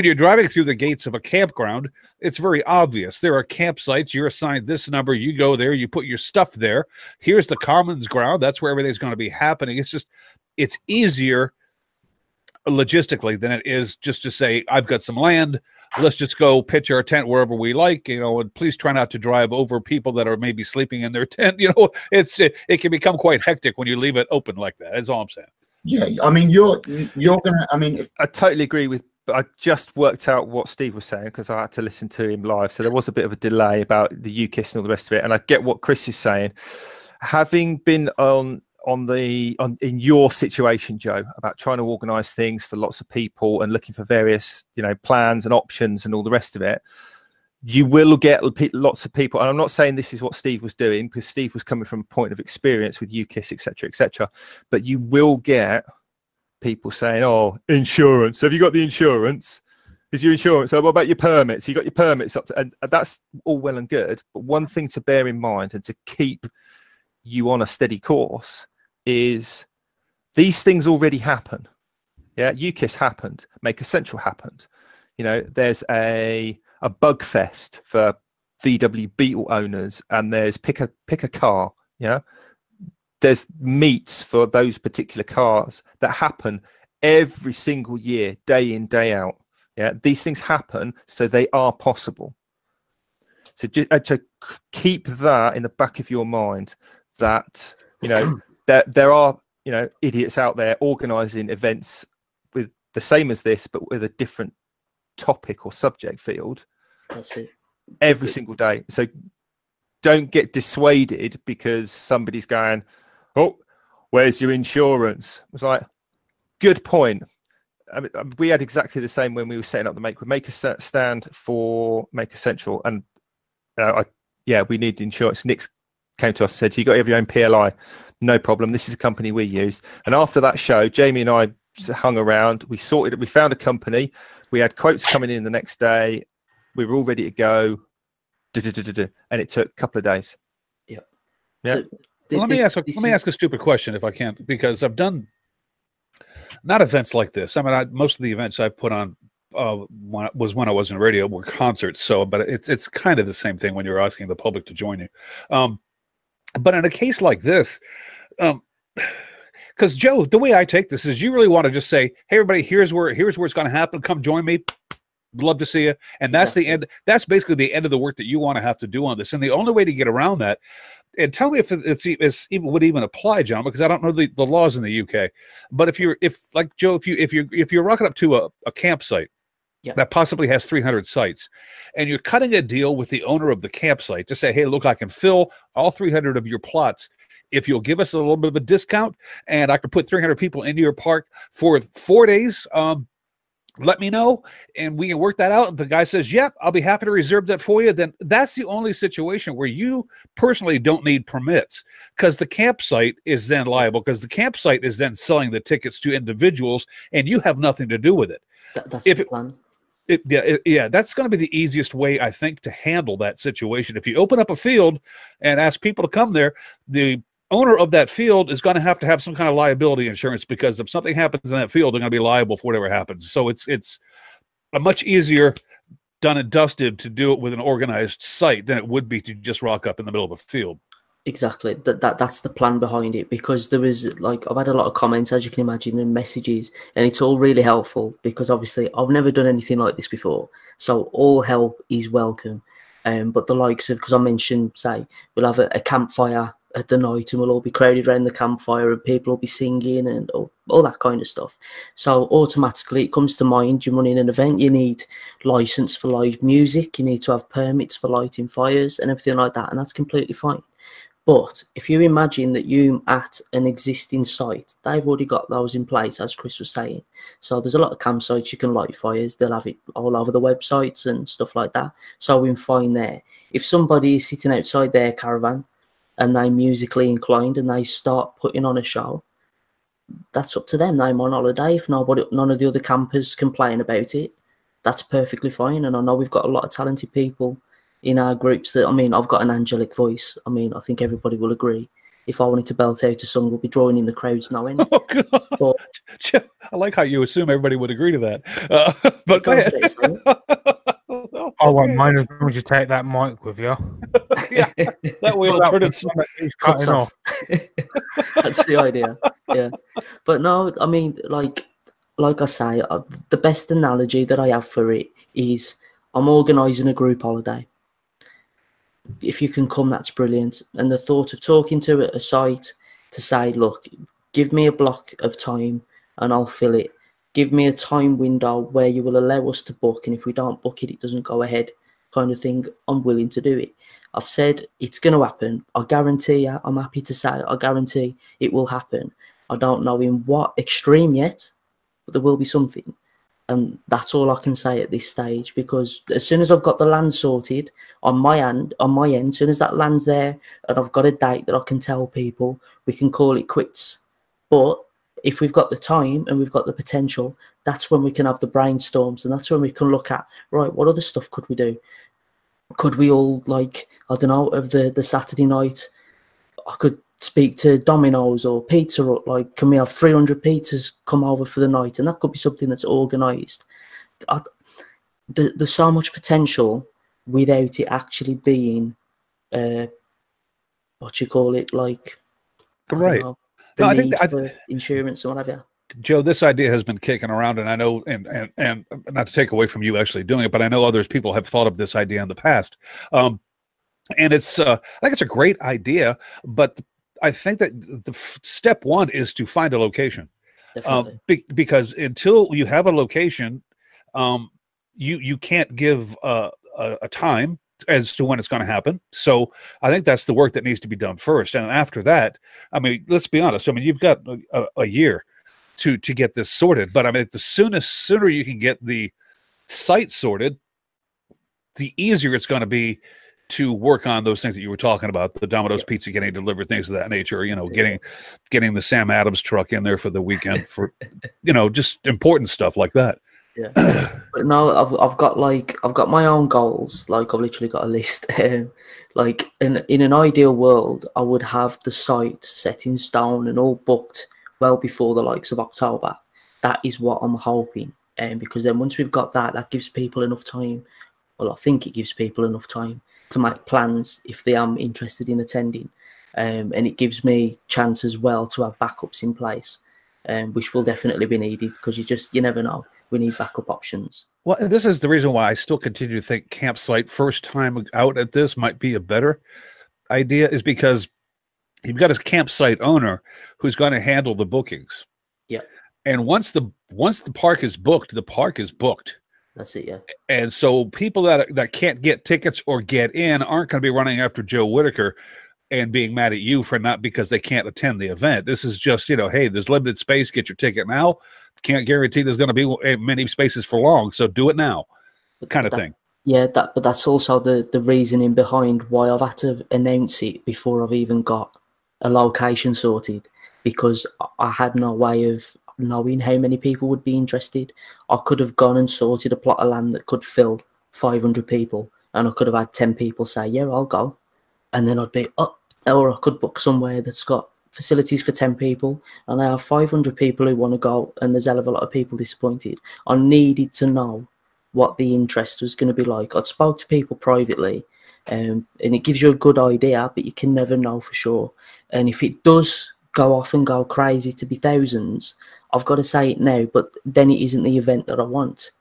you're driving through the gates of a campground, it's very obvious. There are campsites. You're assigned this number. You go there. You put your stuff there. Here's the commons ground. That's where everything's going to be happening. It's easier logistically than it is just to say, I've got some land, let's just go pitch our tent wherever we like, and please try not to drive over people that are maybe sleeping in their tent. It can become quite hectic when you leave it open like that. That's all I'm saying. Yeah, I mean, you're gonna, I mean, I totally agree with, but I just worked out what Steve was saying because I had to listen to him live, so there was a bit of a delay about the UKIS and all the rest of it, and I get what Chris is saying. Having been in your situation, Joe, about trying to organise things for lots of people and looking for various, plans and options and all the rest of it, you will get lots of people. And I'm not saying this is what Steve was doing, because Steve was coming from a point of experience with UKIS, etc., etc. But you will get people saying, "Oh, insurance. Have you got the insurance? Is your insurance? Oh, what about your permits? You got your permits up to?" And that's all well and good. But one thing to bear in mind and to keep you on a steady course is these things already happen. Yeah, UKIS happened, Maker Central happened. There's a bug fest for VW Beetle owners, and there's pick a car. Yeah, there's meets for those particular cars that happen every single year, day in, day out. Yeah, these things happen, so they are possible. So just to keep that in the back of your mind, that there are idiots out there organising events with the same as this, but with a different topic or subject field. That's it. Every single day. So don't get dissuaded because somebody's going, "Oh, where's your insurance?" It's like, good point. I mean, we had exactly the same when we were setting up the Maker stand for Maker Central, and we need insurance. Nick came to us and said, "You got to have your own PLI." No problem. This is a company we use. And after that show, Jamie and I hung around. We found a company. We had quotes coming in the next day. We were all ready to go. And it took a couple of days. Yeah. Yeah. So, Let me ask a stupid question if I can, because I've done not events like this. I mean, most of the events I put on when I was in radio were concerts. So, but it's kind of the same thing when you're asking the public to join you. But in a case like this, because Joe, the way I take this is you really want to just say, hey, everybody, here's where it's going to happen. Come join me. Love to see you. And that's the end. That's basically the end of the work that you want to have to do on this. And the only way to get around that, and tell me if it's even would even apply, John, because I don't know the laws in the UK. But if like Joe, if you're rocking up to a campsite that possibly has 300 sites, and you're cutting a deal with the owner of the campsite to say, hey, look, I can fill all 300 of your plots if you'll give us a little bit of a discount, and I could put 300 people into your park for 4 days. Let me know, and we can work that out. And the guy says, yep, I'll be happy to reserve that for you. Then that's the only situation where you personally don't need permits, because the campsite is then liable, because the campsite is then selling the tickets to individuals, and you have nothing to do with it. That's the plan. That's going to be the easiest way, I think, to handle that situation. If you open up a field and ask people to come there, the owner of that field is going to have some kind of liability insurance, because if something happens in that field, they're going to be liable for whatever happens. So it's a much easier done and dusted to do it with an organized site than it would be to just rock up in the middle of a field. Exactly. That's the plan behind it, because there was, like, I've had a lot of comments, as you can imagine, and messages, and it's all really helpful, because obviously I've never done anything like this before. So all help is welcome. But the likes of, because I mentioned, say, we'll have a campfire at the night, and we'll all be crowded around the campfire, and people will be singing and all that kind of stuff. So automatically it comes to mind, you're running an event, you need license for live music, you need to have permits for lighting fires and everything like that, and that's completely fine. But if you imagine that you at an existing site, they've already got those in place, as Chris was saying. So there's a lot of campsites you can light fires. They'll have it all over the websites and stuff like that. So we're fine there. If somebody is sitting outside their caravan and they're musically inclined and they start putting on a show, that's up to them. They're on holiday. If none of the other campers complain about it, that's perfectly fine. And I know we've got a lot of talented people in our groups that, I mean, I've got an angelic voice. I mean, I think everybody will agree. If I wanted to belt out a song, we'll be drawing in the crowds now. Oh, God. But, I like how you assume everybody would agree to that. But go ahead. Well, I won't mind as long as you take that mic with you. Yeah, that way it'll turn it cutting off. That's the idea. Yeah. But no, I mean, like I say, the best analogy that I have for it is I'm organising a group holiday. If you can come, that's brilliant. And the thought of talking to a site to say, look, give me a block of time and I'll fill it. Give me a time window where you will allow us to book, and if we don't book it, it doesn't go ahead, kind of thing. I'm willing to do it. I've said it's going to happen. I guarantee you, I'm happy to say, I guarantee it will happen. I don't know in what extreme yet, but there will be something. And that's all I can say at this stage, because as soon as I've got the land sorted on my end, as soon as that land's there and I've got a date that I can tell people, we can call it quits. But if we've got the time and we've got the potential, that's when we can have the brainstorms, and that's when we can look at, right, what other stuff could we do? Could we all, like, I don't know, of the Saturday night, I could speak to Domino's or Pizza Hut, like, can we have 300 pizzas come over for the night? And that could be something that's organised. There's so much potential without it actually being, what you call it, like, right. No, I think insurance and whatever. Joe, this idea has been kicking around, and I know, and not to take away from you actually doing it, but I know people have thought of this idea in the past. And it's, I think it's a great idea, but I think that the step one is to find a location. Because until you have a location, you can't give a time as to when it's going to happen. So I think that's the work that needs to be done first. And after that, I mean, let's be honest. I mean, you've got a year to get this sorted. But I mean, the sooner you can get the site sorted, the easier it's going to be to work on those things that you were talking about, the Domino's pizza getting delivered, things of that nature, you know, getting the Sam Adams truck in there for the weekend for, you know, just important stuff like that. Yeah, but no, I've got my own goals. Like I've literally got a list. Like in an ideal world, I would have the site set in stone and all booked well before the likes of October. That is what I'm hoping, and because then once we've got that, that gives people enough time. Well, I think it gives people enough time to make plans if they are interested in attending, and it gives me chance as well to have backups in place, which will definitely be needed because you never know. We need backup options. Well, and this is the reason why I still continue to think campsite first time out at this might be a better idea, is because you've got a campsite owner who's going to handle the bookings. Yeah. And once the park is booked, the park is booked. That's it, yeah. And so people that can't get tickets or get in aren't going to be running after Joe Whittaker and being mad at you for not because they can't attend the event. This is just, hey, there's limited space. Get your ticket now. Can't guarantee there's going to be many spaces for long, so do it now, kind of thing. Yeah, but that's also the reasoning behind why I've had to announce it before I've even got a location sorted, because I had no way of knowing how many people would be interested. I could have gone and sorted a plot of land that could fill 500 people, and I could have had 10 people say, yeah, I'll go. And then I'd be, or I could book somewhere that's got facilities for 10 people, and I have 500 people who want to go, and there's a hell of a lot of people disappointed. I needed to know what the interest was going to be like. I'd spoke to people privately, and it gives you a good idea, but you can never know for sure. And if it does go off and go crazy to be thousands, I've got to say it now, but then it isn't the event that I want.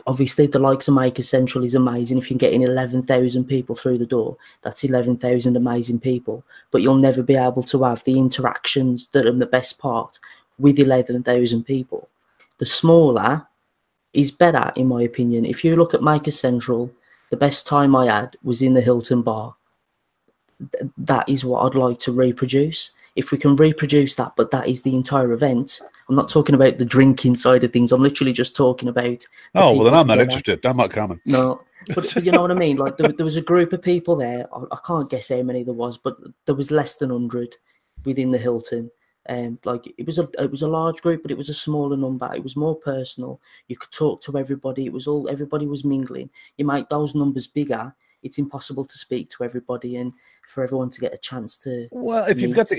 Obviously, the likes of Maker Central is amazing. If you're getting 11,000 people through the door, that's 11,000 amazing people. But you'll never be able to have the interactions that are the best part with 11,000 people. The smaller is better, in my opinion. If you look at Maker Central, the best time I had was in the Hilton Bar. That is what I'd like to reproduce. If we can reproduce that, but that is the entire event. I'm not talking about the drinking side of things. I'm literally just talking about. Oh, well, then I'm not interested. I'm not coming. No, but you know what I mean? Like there was a group of people there. I can't guess how many there was, but there was less than 100 within the Hilton. Like it was a large group, but it was a smaller number. It was more personal. You could talk to everybody. Everybody was mingling. You make those numbers bigger, it's impossible to speak to everybody and for everyone to get a chance to. Well, if you've got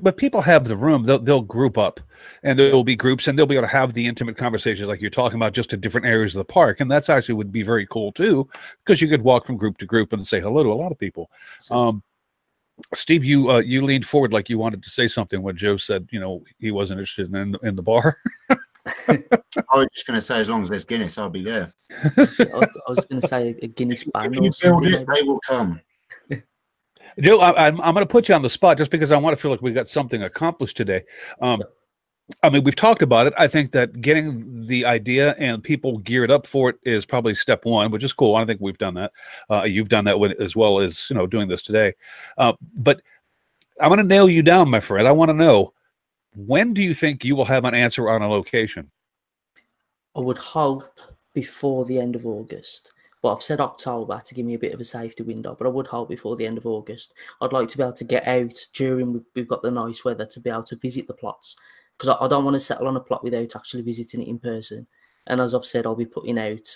but people have the room, they'll group up, and there will be groups, and they'll be able to have the intimate conversations like you're talking about, just in different areas of the park, and that's actually would be very cool too, because you could walk from group to group and say hello to a lot of people. Steve, you leaned forward like you wanted to say something when Joe said, he wasn't interested in the bar. I was just going to say, as long as there's Guinness, I'll be there. I was going to say a Guinness ban. If you build it, they will come. Joe, I'm going to put you on the spot just because I want to feel like we got something accomplished today. I mean, we've talked about it. I think that getting the idea and people geared up for it is probably step one, which is cool. I think we've done that. You've done that as well as doing this today. But I'm going to nail you down, my friend. I want to know, when do you think you will have an answer on a location? I would hope before the end of August. But I've said October to give me a bit of a safety window, but I would hope before the end of August. I'd like to be able to get out during we've got the nice weather to be able to visit the plots, because I don't want to settle on a plot without actually visiting it in person. And as I've said, I'll be putting out,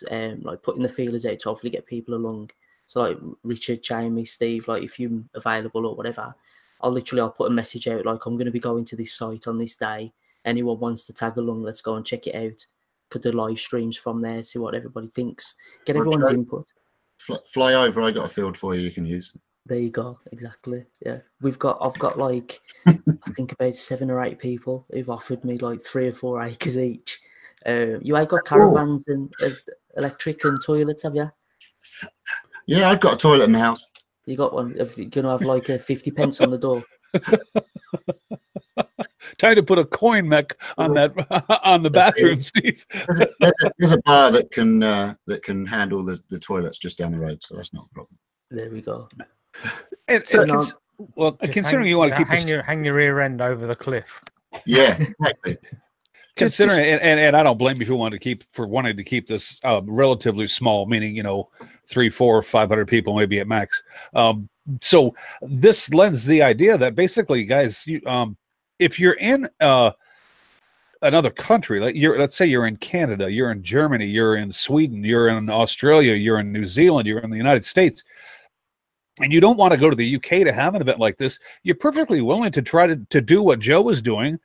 putting the feelers out to hopefully get people along. So like Richard, Jamie, Steve, like if you're available or whatever, I'll put a message out like, I'm going to be going to this site on this day. Anyone wants to tag along, let's go and check it out. Could do live streams from there, see what everybody thinks, get everyone's input. Fly over, I got a field for you can use. There you go, exactly. Yeah, I've got like I think about 7 or 8 people who've offered me like 3 or 4 acres each. You ain't got caravans and electric and toilets, have you? Yeah, I've got a toilet in the house. You got one? You're gonna have like a 50 pence on the door. Time to put a coin mech on that on the bathroom, Steve. There's a bar that can handle the toilets just down the road, so that's not a problem. There we go. Considering you want to keep hang your rear end over the cliff. Yeah, exactly. Considering and I don't blame you for wanting to keep this relatively small, meaning 300, 400, 500 people maybe at max. So this lends the idea that basically, guys, if you're in another country, like let's say you're in Canada, you're in Germany, you're in Sweden, you're in Australia, you're in New Zealand, you're in the United States, and you don't want to go to the UK to have an event like this, you're perfectly willing to try to do what Joe was doing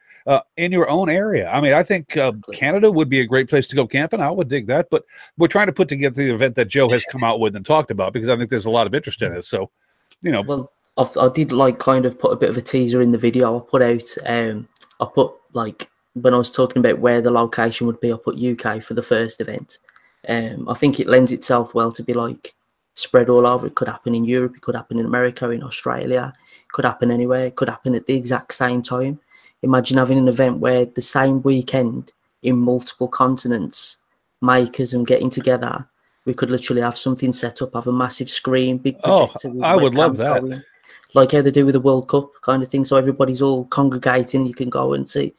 in your own area. I mean, I think Canada would be a great place to go camping. I would dig that, but we're trying to put together the event that Joe has come out with and talked about, because I think there's a lot of interest in it. So, you know. Well, I did like kind of put a bit of a teaser in the video I put out. I put like, when I was talking about where the location would be, I put UK for the first event. I think it lends itself well to be like spread all over. It could happen in Europe, it could happen in America, in Australia, it could happen anywhere, it could happen at the exact same time. Imagine having an event where the same weekend in multiple continents, makers and getting together, we could literally have something set up, have a massive screen, big projector. I would love that. Going, like how they do with the World Cup kind of thing. So everybody's all congregating. You can go and see.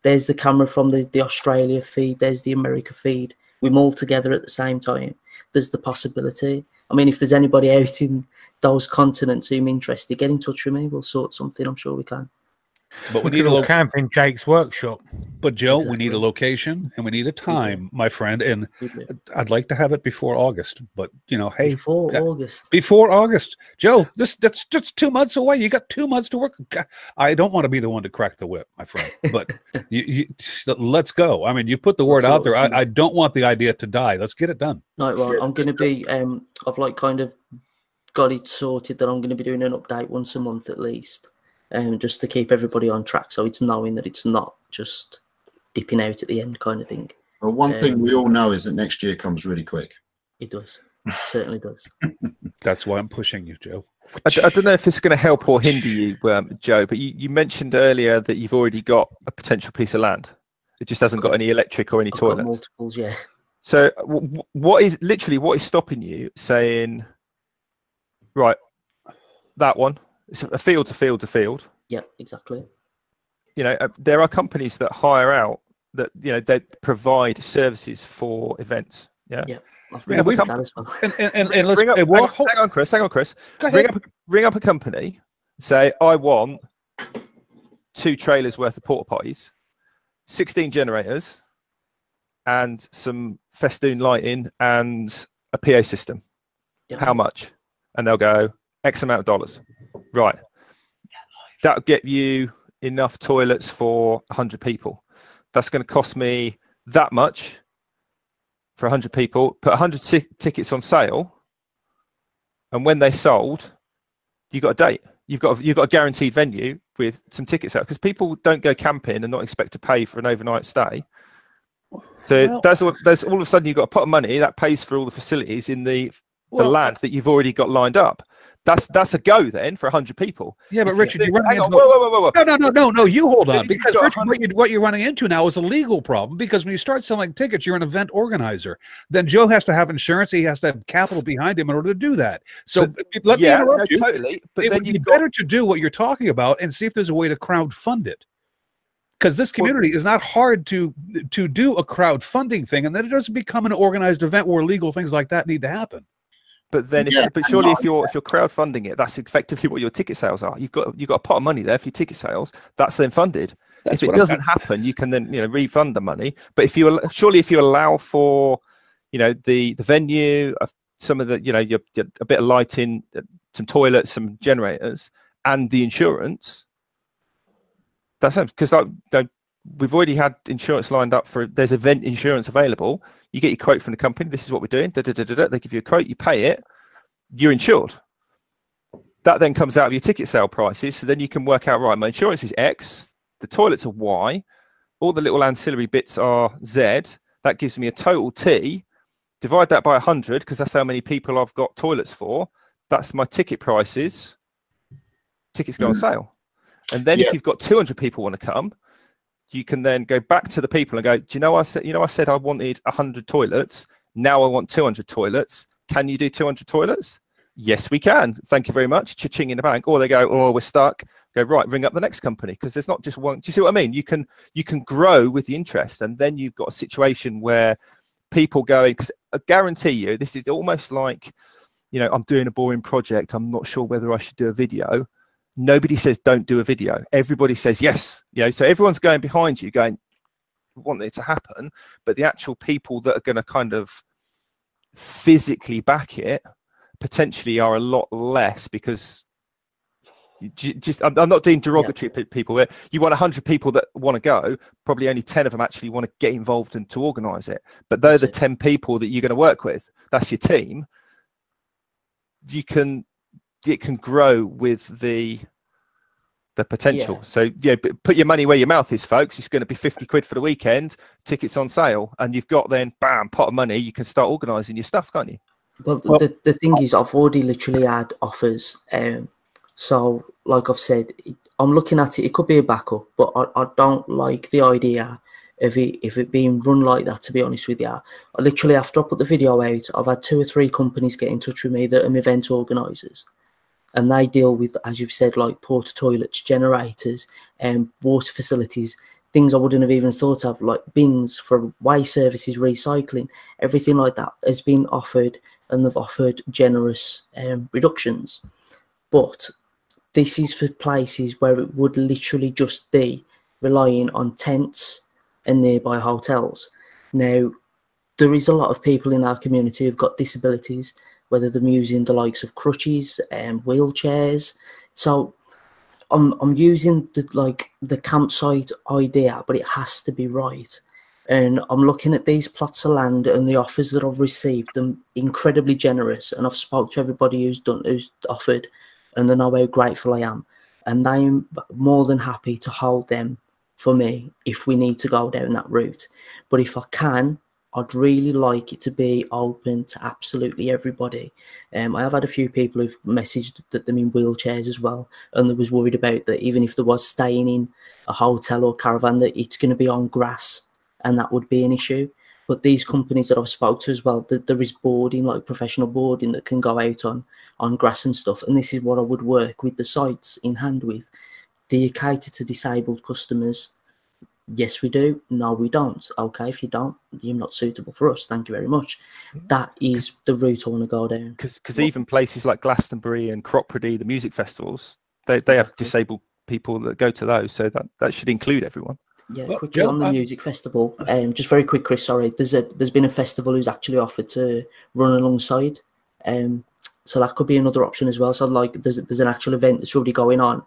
There's the camera from the Australia feed. There's the America feed. We're all together at the same time. There's the possibility. I mean, if there's anybody out in those continents who's interested, get in touch with me. We'll sort something. I'm sure we can. But we need a camp in Jake's workshop. But Joe, we need a location and we need a time, my friend, and I'd like to have it before August. But you know, hey, before August, Joe, that's just 2 months away. You got 2 months to work. I don't want to be the one to crack the whip, my friend. But let's go. I mean, you put the word out there. I don't want the idea to die. Let's get it done. Right, well, I'm going to be. I've like kind of got it sorted that I'm going to be doing an update once a month at least. Just to keep everybody on track, so it's knowing that it's not just dipping out at the end kind of thing. Well, one thing we all know is that next year comes really quick. It does. It certainly does. That's why I'm pushing you, Joe. I don't know if this is going to help or hinder you, Joe, but you mentioned earlier that you've already got a potential piece of land. It just hasn't got any electric or any toilets. Multiples, yeah. So what is stopping you saying, right, that one, it's a field to field to field. Yeah, exactly. You know, there are companies that hire out that, you know, they provide services for events. Yeah. Yeah. Hang on, Chris. Ring up a company. Say, I want 2 trailers worth of porta potties, 16 generators, and some festoon lighting and a PA system. Yeah. How much? And they'll go X amount of dollars. Right. That'll get you enough toilets for 100 people. That's going to cost me that much for 100 people. Put 100 tickets on sale, and when they sold, you got a date. You've got a guaranteed venue with some tickets out, because people don't go camping and not expect to pay for an overnight stay. So there's all of a sudden you've got a pot of money that pays for all the facilities in the land that you've already got lined up. That's a go then for 100 people. Yeah, but Richard, you're running into whoa. No, you hold on, because Richard, what you're running into now is a legal problem, because when you start selling tickets, you're an event organizer. Then Joe has to have insurance. He has to have capital behind him in order to do that. So let me interrupt you. Totally. But it then would be better to do what you're talking about and see if there's a way to crowdfund it. Because this community is not hard to do a crowdfunding thing, and then it doesn't become an organized event where legal things like that need to happen. But then, surely if you're crowdfunding it, that's effectively what your ticket sales are. You've got a pot of money there for your ticket sales. That's then funded. If it doesn't happen, you can then refund the money. But if you allow for the venue, some of the your a bit of lighting, some toilets, some generators, and the insurance, that's because we've already had insurance lined up for. There's event insurance available. You get your quote from the company. This is what we're doing. They give you a quote. You pay it. You're insured. That then comes out of your ticket sale prices. So then you can work out, right, my insurance is X. The toilets are Y. All the little ancillary bits are Z. That gives me a total T. Divide that by 100 because that's how many people I've got toilets for. That's my ticket prices. Tickets go on sale. And then if you've got 200 people want to come, you can then go back to the people and go, do you know, I said I wanted 100 toilets. Now I want 200 toilets. Can you do 200 toilets? Yes, we can. Thank you very much. Cha-ching in the bank. Or they go, oh, we're stuck. Go, right, ring up the next company, because there's not just one. Do you see what I mean? You can grow with the interest, and then you've got a situation where people going, because I guarantee you, this is almost like, I'm doing a boring project. I'm not sure whether I should do a video. Nobody says don't do a video. Everybody says yes. So everyone's going behind you going, want it to happen, but the actual people that are going to kind of physically back it potentially are a lot less, because I'm not doing derogatory people. You want 100 people that want to go, probably only 10 of them actually want to get involved and to organise it. But they're the 10 people that you're going to work with. That's your team. It can grow with the potential. So put your money where your mouth is, folks. It's going to be 50 quid for the weekend, tickets on sale, and you've got then bam, pot of money. You can start organising your stuff, can't you? Well, the thing is, I've already literally had offers. So, like I've said, I'm looking at it. It could be a backup, but I don't like the idea of it being run like that, to be honest with you. I literally, after I put the video out, I've had 2 or 3 companies get in touch with me that are event organisers. And they deal with, as you've said, like porta toilets, generators, water facilities, things I wouldn't have even thought of, like bins for waste services, recycling, everything like that has been offered, and they've offered generous reductions. But this is for places where it would literally just be relying on tents and nearby hotels. Now, there is a lot of people in our community who've got disabilities, whether they're using the likes of crutches and wheelchairs. So I'm using the campsite idea, but it has to be right. And I'm looking at these plots of land and the offers that I've received, them incredibly generous. And I've spoke to everybody who's offered, and they know how grateful I am. And I'm more than happy to hold them for me if we need to go down that route. But if I can, I'd really like it to be open to absolutely everybody. I have had a few people who've messaged that them in wheelchairs as well, and they was worried about that even if there was staying in a hotel or caravan, that it's going to be on grass, and that would be an issue. But these companies that I've spoke to as well, there is boarding, like professional boarding, that can go out on grass and stuff. And this is what I would work with the sites in hand with. Do you cater to disabled customers? Yes, we do. No, we don't. Okay, if you don't, you're not suitable for us. Thank you very much. That is the route I want to go down. Because even places like Glastonbury and Cropredy, the music festivals, they have disabled people that go to those. So that should include everyone. Yeah, quickly on the music festival. Just very quick, Chris. Sorry, there's been a festival who's actually offered to run alongside. So that could be another option as well. So like, there's an actual event that's already going on,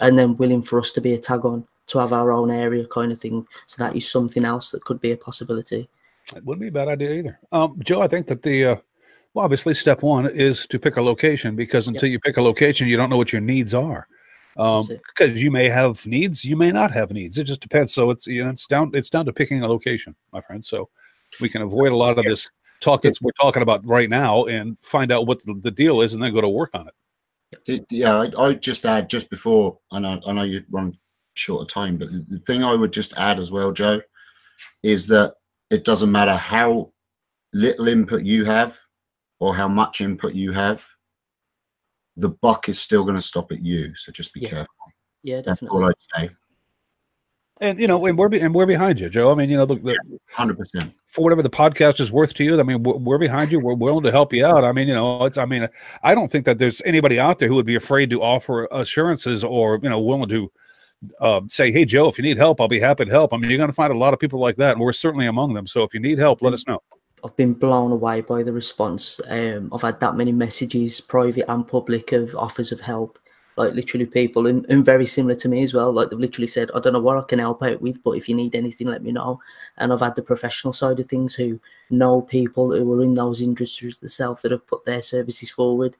and then willing for us to be a tag on to have our own area kind of thing. So that is something else that could be a possibility. It wouldn't be a bad idea either. Joe, I think that well, obviously step one is to pick a location, because until you pick a location, you don't know what your needs are. Because you may have needs, you may not have needs. It just depends. So it's down to picking a location, my friend. So we can avoid a lot of this talk that we're talking about right now and find out what the deal is, and then go to work on it. I just add, just before, I know you run short of time, but the thing I would just add as well, Joe, is that it doesn't matter how little input you have or how much input you have, the buck is still going to stop at you. So just be careful. Yeah, that's definitely. all I'd say. And we're behind you, Joe. I mean, look, 100%. For whatever the podcast is worth to you, I mean, we're behind you. We're willing to help you out. I mean, I don't think that there's anybody out there who would be afraid to offer assurances or willing to say, hey, Joe, if you need help, I'll be happy to help. I mean, you're going to find a lot of people like that, and we're certainly among them. So if you need help, let us know. I've been blown away by the response. I've had that many messages, private and public, of offers of help. Like literally people, and very similar to me as well. Like they've literally said, I don't know what I can help out with, but if you need anything, let me know. And I've had the professional side of things who know people who are in those industries themselves that have put their services forward.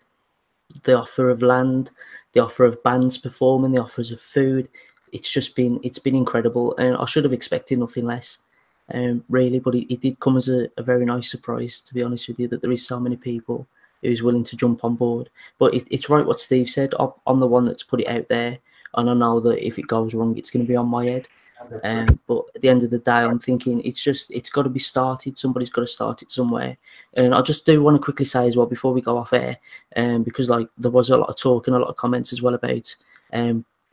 The offer of land, the offer of bands performing, the offers of food. It's been incredible, and I should have expected nothing less. Really, but it did come as a very nice surprise, to be honest with you, that there is so many people who's willing to jump on board. But it's right what Steve said. I'm the one that's put it out there, and I know that if it goes wrong, it's going to be on my head. But at the end of the day, I'm thinking it's got to be started. Somebody's got to start it somewhere. And I just do want to quickly say as well before we go off air, because like there was a lot of talk and a lot of comments as well about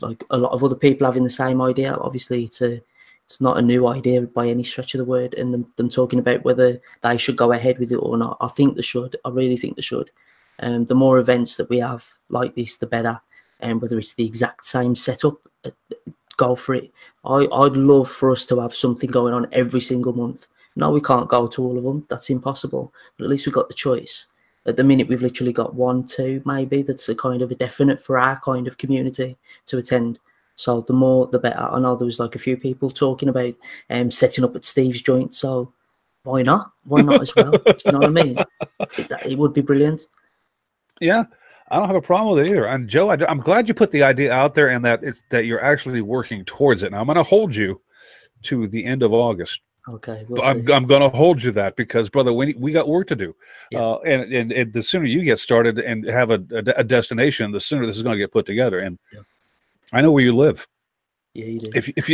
like a lot of other people having the same idea. Obviously, it's not a new idea by any stretch of the word, and them talking about whether they should go ahead with it or not. I think they should. I really think they should. The more events that we have like this, the better. And whether it's the exact same setup, go for it. I'd love for us to have something going on every single month. No, we can't go to all of them. That's impossible. But at least we've got the choice. At the minute, we've literally got 1, 2, maybe. That's a kind of a definite for our kind of community to attend. So the more, the better. I know there was like a few people talking about setting up at Steve's joint. So why not? Why not as well? Do you know what I mean? It would be brilliant. Yeah, I don't have a problem with it either. And Joe, I'm glad you put the idea out there and that you're actually working towards it. Now I'm going to hold you to the end of August. Okay, I'm going to hold you that because, brother, we got work to do. Yeah. And the sooner you get started and have a destination, the sooner this is going to get put together. And yeah. I know where you live. Yeah, you do. If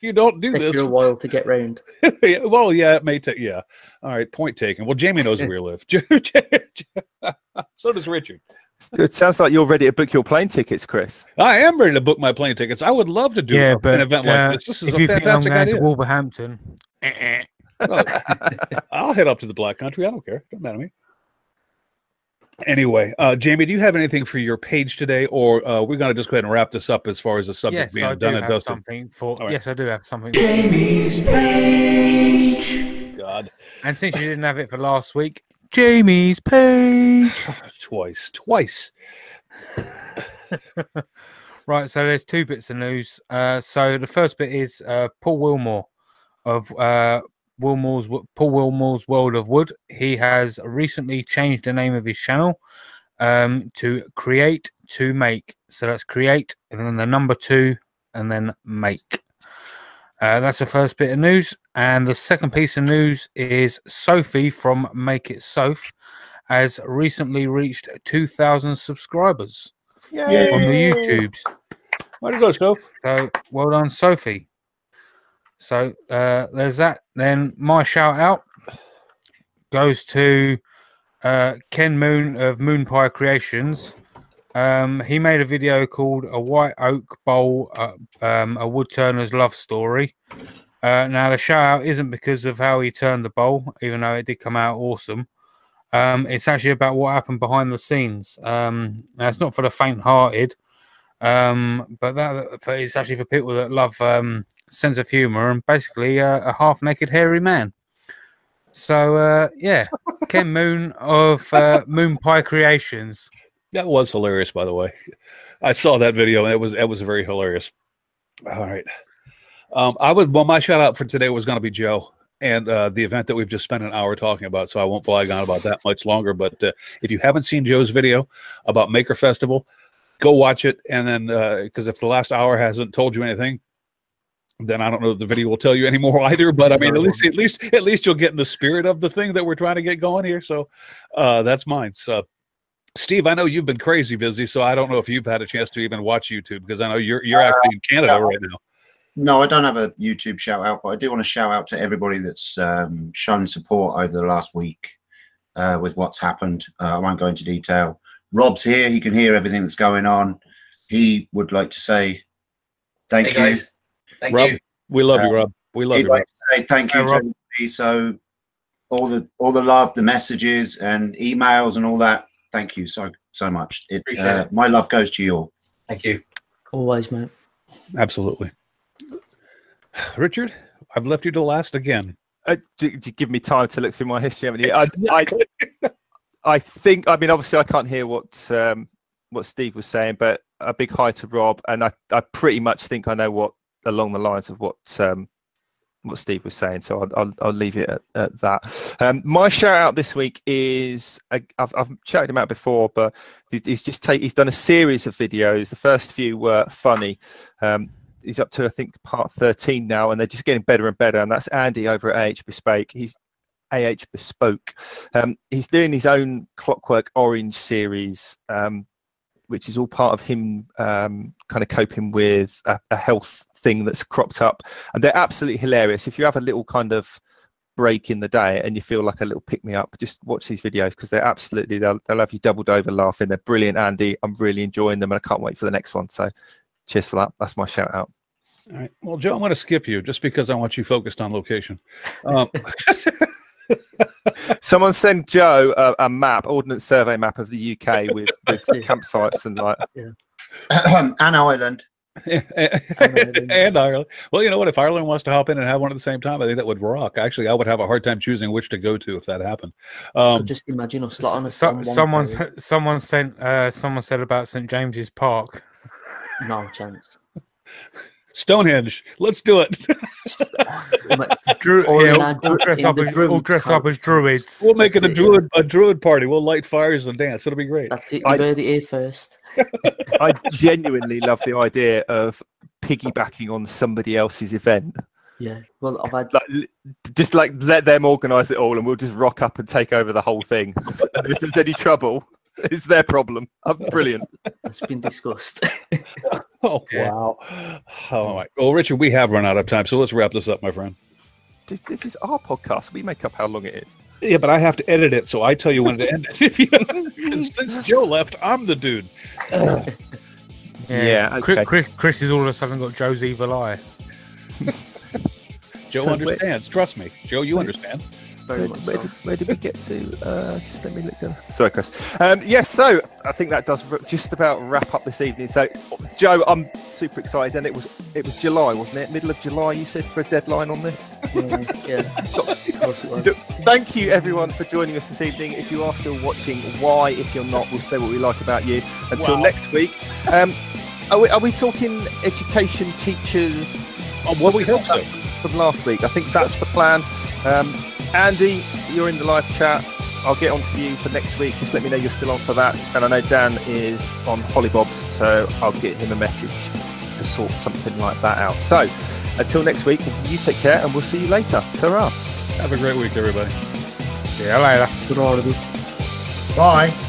you don't do Takes this, you a while to get round. well, yeah, it may take. Yeah, all right. Point taken. Well, Jamie knows where you live. So does Richard. It sounds like you're ready to book your plane tickets, Chris. I am ready to book my plane tickets. I would love to do an event like this. This is if a you think I'm fantastic going idea. to Wolverhampton, Well, I'll head up to the Black Country. I don't care. Don't matter to me. Anyway, Jamie, do you have anything for your page today, or we're going to just go ahead and wrap this up as far as the subject yes, being I done do and have dusted? something for. All right. Yes, I do have something. Jamie's page. God, And since you didn't have it for last week, Jamie's page. twice. Right, so there's 2 bits of news. So the first bit is Paul Wilmore of Paul Wilmore's World of Wood. He has recently changed the name of his channel to Create to Make. So that's create and then the number 2 and then make. That's the first bit of news. And the second piece of news is Sophie from Make It Soph has recently reached 2,000 subscribers on the YouTubes. Way to go, Soph. So well done, Sophie. So there's that. Then my shout out goes to Ken Moon of Moon Pie Creations. He made a video called A White Oak Bowl, a Woodturner's Love Story. Now the shout out isn't because of how he turned the bowl, even though it did come out awesome. It's actually about what happened behind the scenes. Now it's not for the faint-hearted, but it's actually for people that love sense of humor and basically a half-naked hairy man. So yeah, Ken Moon of Moon Pie Creations. That was hilarious, by the way. I saw that video and it was very hilarious. All right. My shout out for today was going to be Joe and the event that we've just spent an hour talking about, so I won't blag on about that much longer. But if you haven't seen Joe's video about Maker Festival, go watch it. And then, because if the last hour hasn't told you anything, then I don't know if the video will tell you anymore either. But I mean, at least you'll get in the spirit of the thing that we're trying to get going here. So that's mine. So, Steve, I know you've been crazy busy, so I don't know if you've had a chance to even watch YouTube because I know you're actually in Canada right now. No, I don't have a YouTube shout out, but I do want to shout out to everybody that's shown support over the last week with what's happened. I won't go into detail. Rob's here. He can hear everything that's going on. He would like to say thank you. Guys. Thank Rob, you. we love you, Rob. We love He'd you, Rob. like to say thank you to everybody. So all the love, the messages and emails and all that. Thank you so much. Appreciate it. My love goes to you all. Thank you. Always, mate. Absolutely. Richard, I've left you to last again. You give me time to look through my history, haven't you? I think, I mean, obviously I can't hear what Steve was saying, but a big hi to Rob, and I pretty much think I know what along the lines of what Steve was saying, so I'll leave it at that. My shout out this week is I've shouted him out before, but he's done a series of videos. The first few were funny. He's up to I think part 13 now, and they're just getting better and better. And that's Andy over at AH Bespoke. He's AH Bespoke. He's doing his own Clockwork Orange series, which is all part of him kind of coping with a health thing that's cropped up. And they're absolutely hilarious. If you have a little kind of break in the day and you feel like a little pick-me-up, just watch these videos because they're absolutely, they'll have you doubled over laughing. They're brilliant, Andy. I'm really enjoying them and I can't wait for the next one. So cheers for that. That's my shout out. All right. Well, Joe, I'm going to skip you just because I want you focused on location. Someone send Joe a map, ordnance survey map of the UK with campsites and like. Ann Island. and Ireland. Well, you know what? If Ireland wants to hop in and have one at the same time, I think that would rock. Actually, I would have a hard time choosing which to go to if that happened. Just imagine us slot on a someone said about St James's Park. No chance. Stonehenge. Let's do it. All dress up as druids. We'll make it a druid party. We'll light fires and dance. It'll be great. That's it. You heard it here first. I genuinely love the idea of piggybacking on somebody else's event. Yeah. Well, I've had Just like let them organise it all, and we'll just rock up and take over the whole thing. And if there's any trouble, it's their problem. Brilliant. That's been discussed. Oh, wow. Oh, my. Well, Richard, we have run out of time, so let's wrap this up, my friend. This is our podcast. We make up how long it is. Yeah, but I have to edit it, so I tell you when to end it. Since Joe left, I'm the dude. Yeah, okay. Chris has all of a sudden got Joe's evil eye. Joe understands. Trust me. Joe, you understand. Where did we get to? Just let me look down. Sorry, Chris. Yes, so I think that does just about wrap up this evening. So, Joe, I'm super excited, and it was July, wasn't it? Middle of July, you said, for a deadline on this. Yeah. Of course it was. Thank you, everyone, for joining us this evening. If you are still watching, why? If you're not, we'll say what we like about you. Until next week. Are we talking education, teachers? Well, we hope so. From last week, I think that's the plan. Andy, you're in the live chat. I'll get on to you for next week. Just let me know you're still on for that. And I know Dan is on Hollybobs, so I'll get him a message to sort something like that out. So, until next week, you take care, and we'll see you later. Ta-ra. Have a great week, everybody. See you later. Good all of it. Bye.